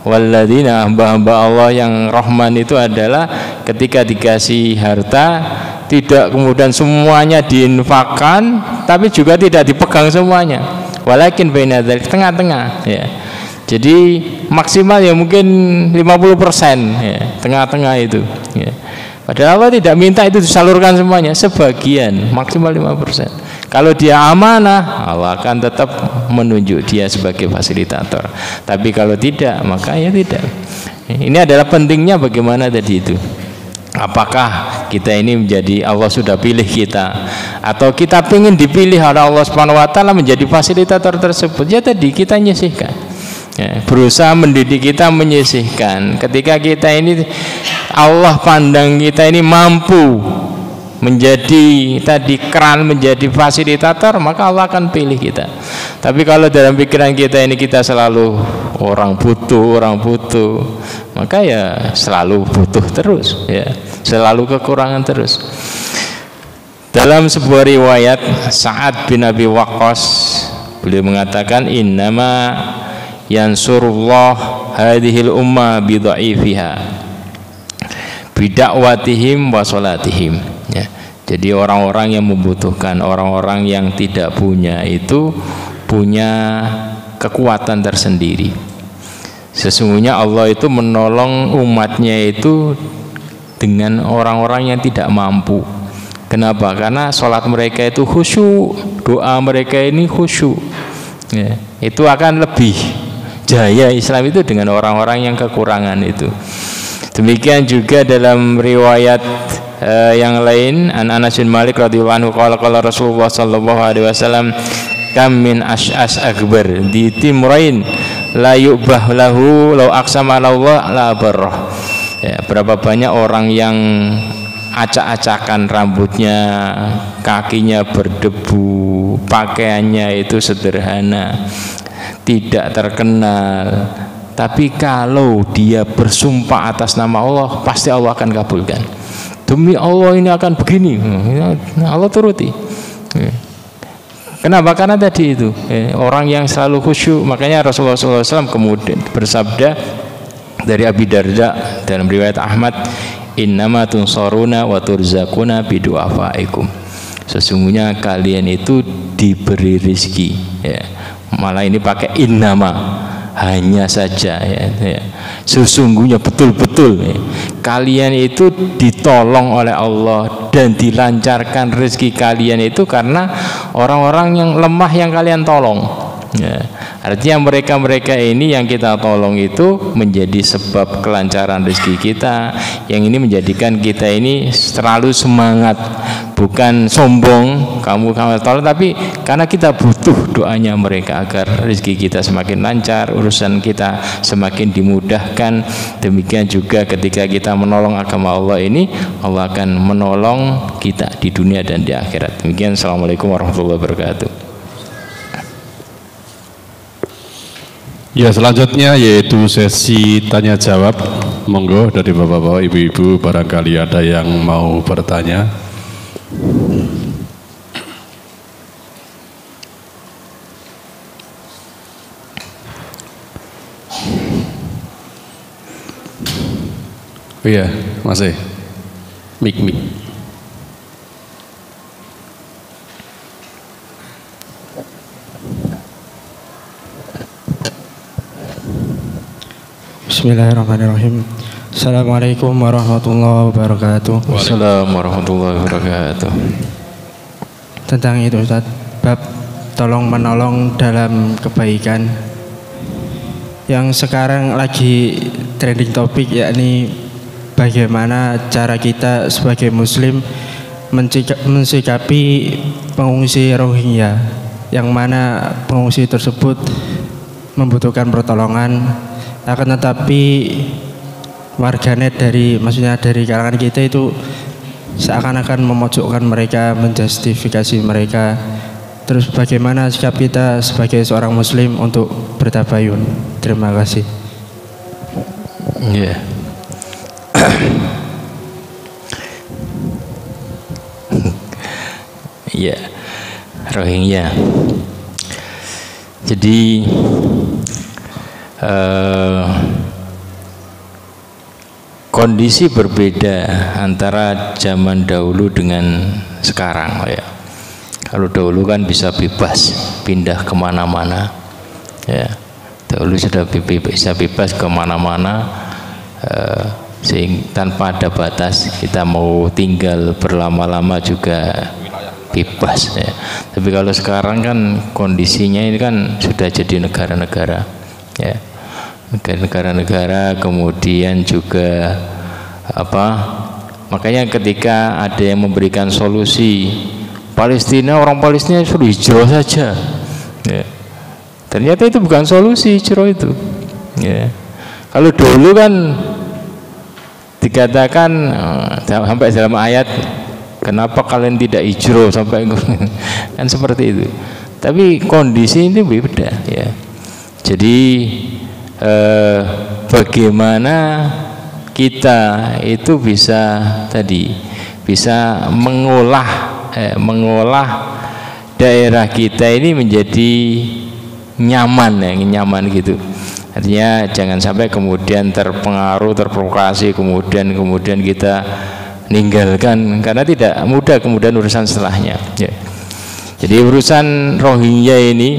walladzina, hamba-hamba Allah yang Rahman itu adalah ketika dikasih harta tidak kemudian semuanya diinfakkan, tapi juga tidak dipegang semuanya. Walakin baina dzalik, tengah-tengah, ya. Jadi maksimal ya mungkin 50%, ya, tengah-tengah itu, ya. Padahal Allah tidak minta itu disalurkan semuanya, sebagian, maksimal 5%. Kalau dia amanah, Allah akan tetap menunjuk dia sebagai fasilitator. Tapi kalau tidak, maka ya tidak. Ini adalah pentingnya bagaimana tadi itu. Apakah kita ini menjadi Allah sudah pilih kita, atau kita ingin dipilih oleh Allah Subhanahu Wa Taala menjadi fasilitator tersebut? Ya tadi kita nyisihkan, ya, berusaha mendidik kita menyisihkan. Ketika kita ini Allah pandang kita ini mampu menjadi tadi keran, menjadi fasilitator, maka Allah akan pilih kita. Tapi kalau dalam pikiran kita ini kita selalu orang butuh, maka ya selalu butuh terus, ya selalu kekurangan terus. Dalam sebuah riwayat Sa'ad bin Abi Waqqas, beliau mengatakan innama yansurullah hadhil umma bidha'ifiha bidakwatihim wa salatihim, ya. Jadi orang-orang yang membutuhkan, orang-orang yang tidak punya itu punya kekuatan tersendiri. Sesungguhnya Allah itu menolong umatnya itu dengan orang-orang yang tidak mampu. Kenapa? Karena sholat mereka itu khusyuk, doa mereka ini khusyuk, ya. Itu akan lebih jaya Islam itu dengan orang-orang yang kekurangan itu. Demikian juga dalam riwayat yang lain, an Anas bin Malik radhiyallahu anhu qala Rasulullah sallallahu alaihi wasallam kam min ash'as akbar di timrain la yubah lahu law aqsama Allah la barrah. Ya, berapa banyak orang yang acak-acakan rambutnya, kakinya berdebu, pakaiannya itu sederhana, tidak terkenal, tapi kalau dia bersumpah atas nama Allah, pasti Allah akan kabulkan. Demi Allah ini akan begini, Allah turuti. Kenapa? Karena tadi itu orang yang selalu khusyuk. Makanya Rasulullah SAW kemudian bersabda dari Abi Darda dalam riwayat Ahmad, innama tunsaruna wa turzakuna bidu'afaikum. Sesungguhnya kalian itu diberi rizki, ya. Malah ini pakai innama, hanya saja, ya. Sesungguhnya betul-betul, ya, kalian itu ditolong oleh Allah dan dilancarkan rezeki kalian itu karena orang-orang yang lemah yang kalian tolong, ya. Artinya mereka ini yang kita tolong itu menjadi sebab kelancaran rezeki kita, yang ini menjadikan kita ini selalu semangat, bukan sombong kamu tolong, tapi karena kita butuh doanya mereka agar rezeki kita semakin lancar, urusan kita semakin dimudahkan. Demikian juga ketika kita menolong agama Allah ini, Allah akan menolong kita di dunia dan di akhirat. Demikian, assalamualaikum warahmatullahi wabarakatuh. Ya, selanjutnya yaitu sesi tanya jawab. Monggo dari bapak-bapak, ibu-ibu, barangkali ada yang mau bertanya. Iya, masih. Mik. Bismillahirrahmanirrahim. Assalamualaikum warahmatullahi wabarakatuh. Wassalamualaikum warahmatullahi wabarakatuh. Tentang itu Ustaz, bab tolong menolong dalam kebaikan yang sekarang lagi trending topik, yakni bagaimana cara kita sebagai muslim mensikapi pengungsi Rohingya, yang mana pengungsi tersebut membutuhkan pertolongan, akan tetapi warganet maksudnya dari kalangan kita itu seakan-akan memojokkan mereka, menjustifikasi mereka. Terus bagaimana sikap kita sebagai seorang muslim untuk bertabayun? Terima kasih. Ya. Ya, Rohingya. Jadi kondisi berbeda antara zaman dahulu dengan sekarang, ya. Kalau dahulu kan bisa bebas pindah kemana-mana, ya. Dahulu sudah bisa bebas kemana-mana, tanpa ada batas. Kita mau tinggal berlama-lama juga bebas, ya. Tapi kalau sekarang kan kondisinya ini kan sudah jadi negara-negara, ya. Negara-negara, kemudian juga makanya ketika ada yang memberikan solusi Palestina, orang Palestina suruh hijrah saja, ya. Ternyata itu bukan solusi hijrah itu, ya. Kalau dulu kan dikatakan sampai dalam ayat, kenapa kalian tidak hijrah sampai kan seperti itu. Tapi kondisi ini beda ya. Jadi bagaimana kita itu bisa mengolah daerah kita ini menjadi nyaman ya, nyaman gitu. Artinya jangan sampai kemudian terpengaruh, terprovokasi, kemudian kita ninggalkan karena tidak mudah kemudian urusan setelahnya. Ya. Jadi urusan Rohingya ini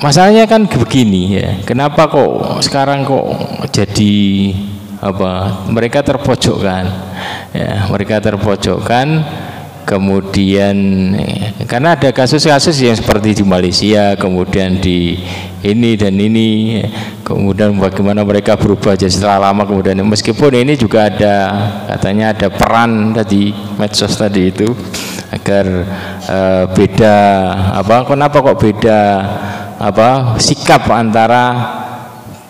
masalahnya kan begini ya. Kenapa kok sekarang kok jadi mereka terpojokkan? Ya, mereka terpojokkan. Kemudian karena ada kasus-kasus yang seperti di Malaysia, kemudian di ini dan ini, kemudian bagaimana mereka berubah jadi setelah lama, kemudian meskipun ini juga ada katanya ada peran tadi medsos tadi itu agar beda kenapa kok beda sikap antara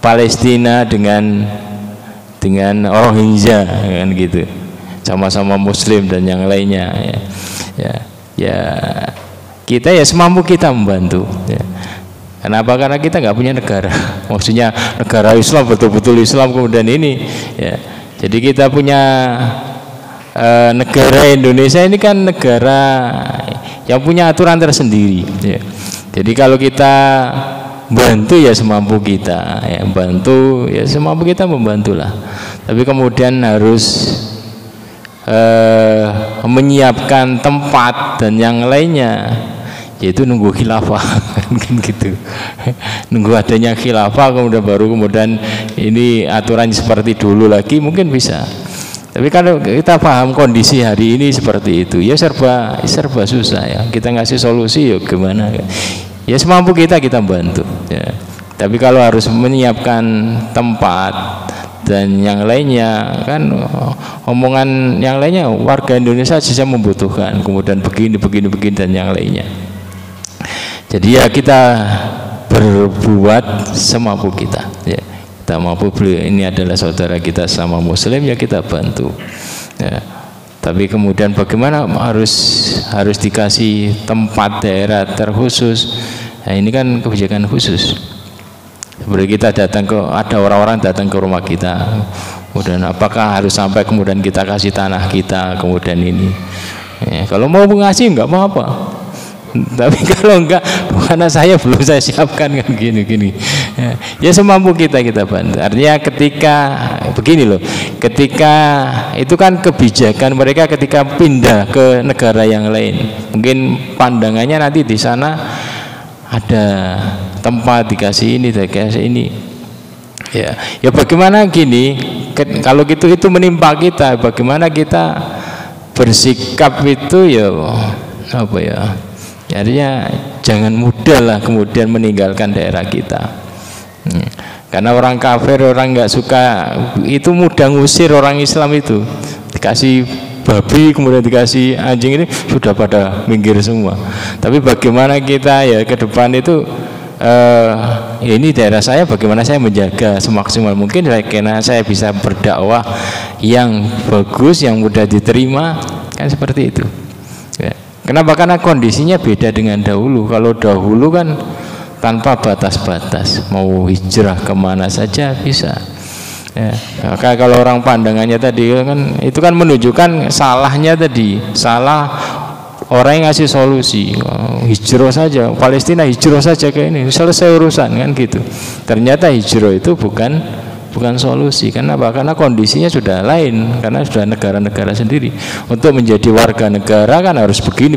Palestina dengan Rohingya kan gitu, sama-sama Muslim dan yang lainnya ya kita ya semampu kita membantu ya. Kenapa? Karena kita nggak punya negara, maksudnya negara Islam betul-betul Islam kemudian ini ya. Jadi kita punya negara Indonesia ini kan negara yang punya aturan tersendiri ya. Jadi kalau kita bantu ya semampu kita ya, bantu ya semampu kita membantulah. Tapi kemudian harus menyiapkan tempat dan yang lainnya, yaitu nunggu khilafah kan gitu, nunggu adanya khilafah kemudian ini aturan seperti dulu lagi mungkin bisa. Tapi kalau kita paham kondisi hari ini seperti itu ya serba susah ya, kita ngasih solusi ya gimana ya semampu kita bantu ya. Tapi kalau harus menyiapkan tempat dan yang lainnya kan omongan yang lainnya warga Indonesia bisa membutuhkan, kemudian begini dan yang lainnya. Jadi ya kita berbuat semampu kita ya. Kita mampu, ini adalah saudara kita sama Muslim ya kita bantu ya. Tapi kemudian bagaimana harus dikasih tempat daerah terkhusus. Nah ini kan kebijakan khusus. Seperti kita ada orang-orang datang ke rumah kita, kemudian apakah harus sampai kemudian kita kasih tanah kita kemudian ini ya, kalau mau ngasih enggak apa-apa, tapi kalau enggak karena saya belum saya siapkan kan gini ya semampu kita bantu. Artinya ketika begini loh, ketika itu kan kebijakan mereka ketika pindah ke negara yang lain, mungkin pandangannya nanti di sana ada tempat dikasih ini ya bagaimana gini kalau gitu itu menimpa kita, bagaimana kita bersikap itu ya artinya jangan mudah lah kemudian meninggalkan daerah kita karena orang kafir, orang nggak suka itu mudah ngusir orang Islam itu, dikasih babi kemudian dikasih anjing ini sudah pada minggir semua. Tapi bagaimana kita ya ke depan itu ini daerah saya bagaimana saya menjaga semaksimal mungkin karena saya bisa berdakwah yang bagus, yang mudah diterima kan seperti itu ya. Kenapa? Karena kondisinya beda dengan dahulu. Kalau dahulu kan tanpa batas-batas, mau hijrah kemana saja bisa ya. Maka kalau orang pandangannya tadi kan itu kan menunjukkan salahnya tadi, salah orang yang ngasih solusi, hijrah saja, Palestina hijrah saja kayak ini, selesai urusan kan gitu. Ternyata hijrah itu bukan solusi. Kenapa? Karena kondisinya sudah lain, karena sudah negara-negara sendiri. Untuk menjadi warga negara kan harus begini.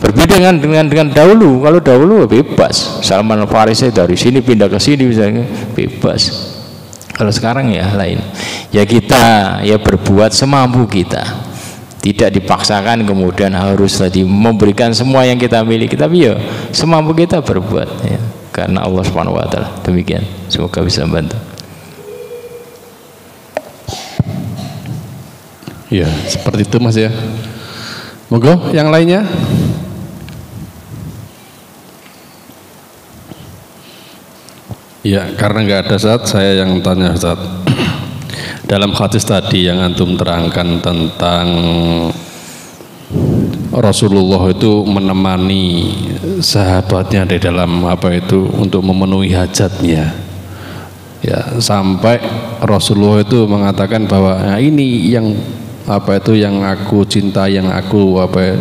Berbeda dengan dahulu. Kalau dahulu bebas, Salman Al-Farisi dari sini pindah ke sini misalnya, bebas. Kalau sekarang ya lain. Ya kita ya berbuat semampu kita. Tidak dipaksakan kemudian harus tadi memberikan semua yang kita miliki, tapi ya semampu kita berbuat ya. Karena Allah Subhanahu wa taala. Demikian. Semoga bisa membantu. Ya, seperti itu Mas ya. Monggo yang lainnya. Ya, karena nggak ada Ustaz, saya yang tanya Ustaz. Dalam hadis tadi yang antum terangkan tentang Rasulullah itu menemani sahabatnya di dalam apa itu untuk memenuhi hajatnya. Ya, sampai Rasulullah itu mengatakan bahwa nah, ini yang apa itu yang aku cinta, yang aku apa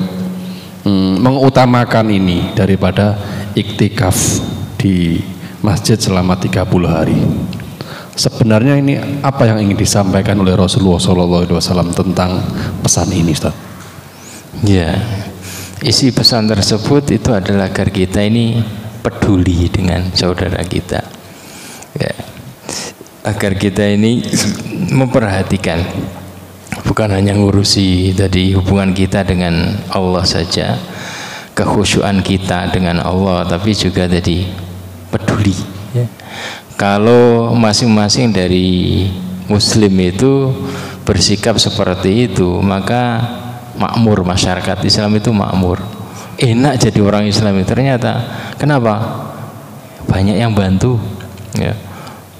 mengutamakan ini daripada iktikaf di masjid selama 30 hari. Sebenarnya ini apa yang ingin disampaikan oleh Rasulullah SAW tentang pesan ini, Ustaz? Ya, isi pesan tersebut itu adalah agar kita ini peduli dengan saudara kita, ya, agar kita ini memperhatikan, bukan hanya ngurusi tadi hubungan kita dengan Allah saja, kekhusyuan kita dengan Allah, tapi juga tadi peduli. Ya. Kalau masing-masing dari Muslim itu bersikap seperti itu, maka makmur, masyarakat Islam itu makmur. Enak jadi orang Islam itu. Ternyata kenapa? Banyak yang bantu. Ya.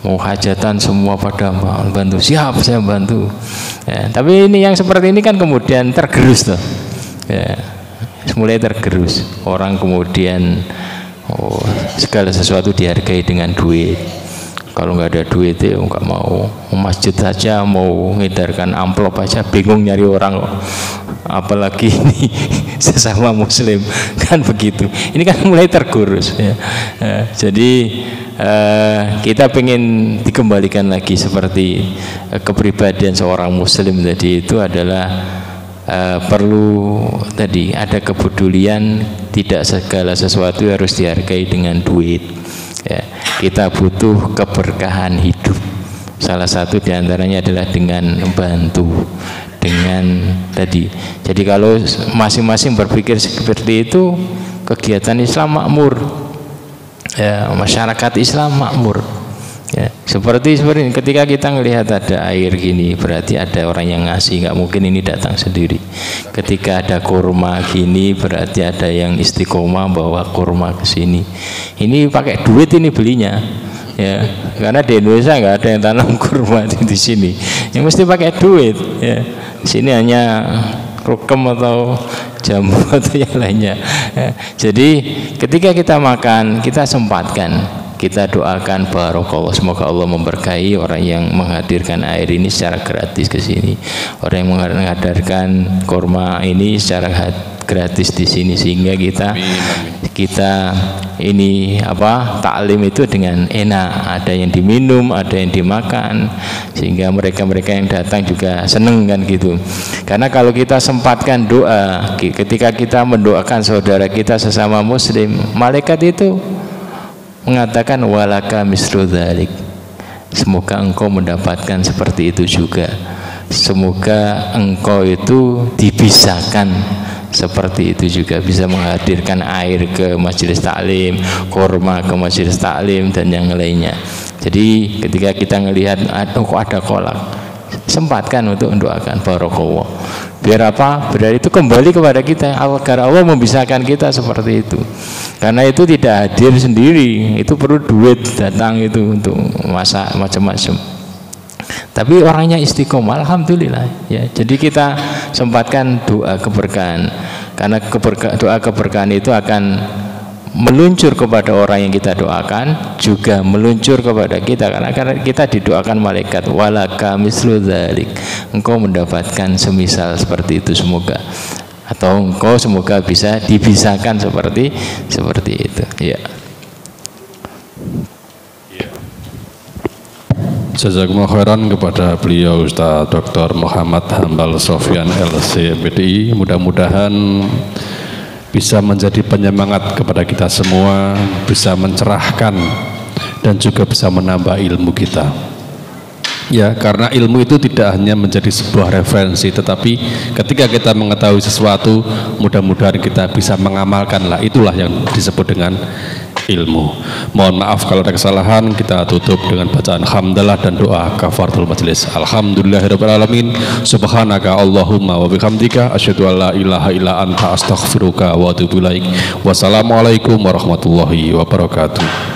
Mau hajatan semua pada bantu, siap saya bantu. Ya. Tapi ini yang seperti ini kan kemudian tergerus tuh. Ya. Mulai tergerus. Orang kemudian segala sesuatu dihargai dengan duit. Kalau nggak ada duit ya nggak mau. Masjid saja mau ngedarkan amplop aja bingung nyari orang, apalagi ini sesama Muslim kan begitu. Ini kan mulai tergerus. Ya. Jadi kita pengen dikembalikan lagi seperti kepribadian seorang Muslim tadi itu adalah perlu tadi ada kepedulian, tidak segala sesuatu harus dihargai dengan duit. Ya, kita butuh keberkahan hidup. Salah satu diantaranya adalah dengan membantu, dengan tadi. Jadi kalau masing-masing berpikir seperti itu, kegiatan Islam makmur, ya, masyarakat Islam makmur. Ya, seperti ini, ketika kita melihat ada air gini, berarti ada orang yang ngasih, nggak mungkin ini datang sendiri. Ketika ada kurma gini, berarti ada yang istiqomah bawa kurma ke sini. Ini pakai duit ini belinya, ya, karena di Indonesia nggak ada yang tanam kurma di sini. Yang mesti pakai duit. Ya. Di sini hanya rukem atau jamu atau yang lainnya. Ya. Jadi ketika kita makan, kita sempatkan. Kita doakan barokallah, semoga Allah memberkahi orang yang menghadirkan air ini secara gratis ke sini, orang yang menghadirkan kurma ini secara gratis di sini, sehingga kita ini apa taklim itu dengan enak, ada yang diminum, ada yang dimakan, sehingga mereka yang datang juga seneng kan gitu. Karena kalau kita sempatkan doa, ketika kita mendoakan saudara kita sesama Muslim, malaikat itu mengatakan walaka mislu dzalik, semoga engkau mendapatkan seperti itu juga, semoga engkau itu dibisakan seperti itu juga, bisa menghadirkan air ke majelis taklim, kurma ke majelis taklim dan yang lainnya. Jadi ketika kita melihat kok ada kolak, sempatkan untuk mendoakan barokallah. Biar apa? Biar itu kembali kepada kita, agar Allah membisahkan kita seperti itu. Karena itu tidak hadir sendiri, itu perlu duit datang itu untuk masak macam-macam. Tapi orangnya istiqomah, alhamdulillah. Ya, jadi kita sempatkan doa keberkahan, karena doa keberkahan itu akan meluncur kepada orang yang kita doakan, juga meluncur kepada kita, karena kita didoakan malaikat walaka mislu dzalik, engkau mendapatkan semisal seperti itu semoga, atau engkau semoga bisa dibisahkan seperti itu. Ya. Jazakumullah khairan kepada beliau Ustaz Dr. Muhammad Hambal Sofyan LC PDI. Mudah-mudahan bisa menjadi penyemangat kepada kita semua, bisa mencerahkan dan juga bisa menambah ilmu kita. Ya, karena ilmu itu tidak hanya menjadi sebuah referensi, tetapi ketika kita mengetahui sesuatu, mudah-mudahan kita bisa mengamalkanlah. Itulah yang disebut dengan ilmu. Mohon maaf kalau ada kesalahan. Kita tutup dengan bacaan hamdalah dan doa kafaratul majelis. Alhamdulillahirabbil alamin. Subhanaka Allahumma wa bihamdika asyhadu an la ilaha illa anta astaghfiruka wa atubu ilaik. Wassalamualaikum warahmatullahi wabarakatuh.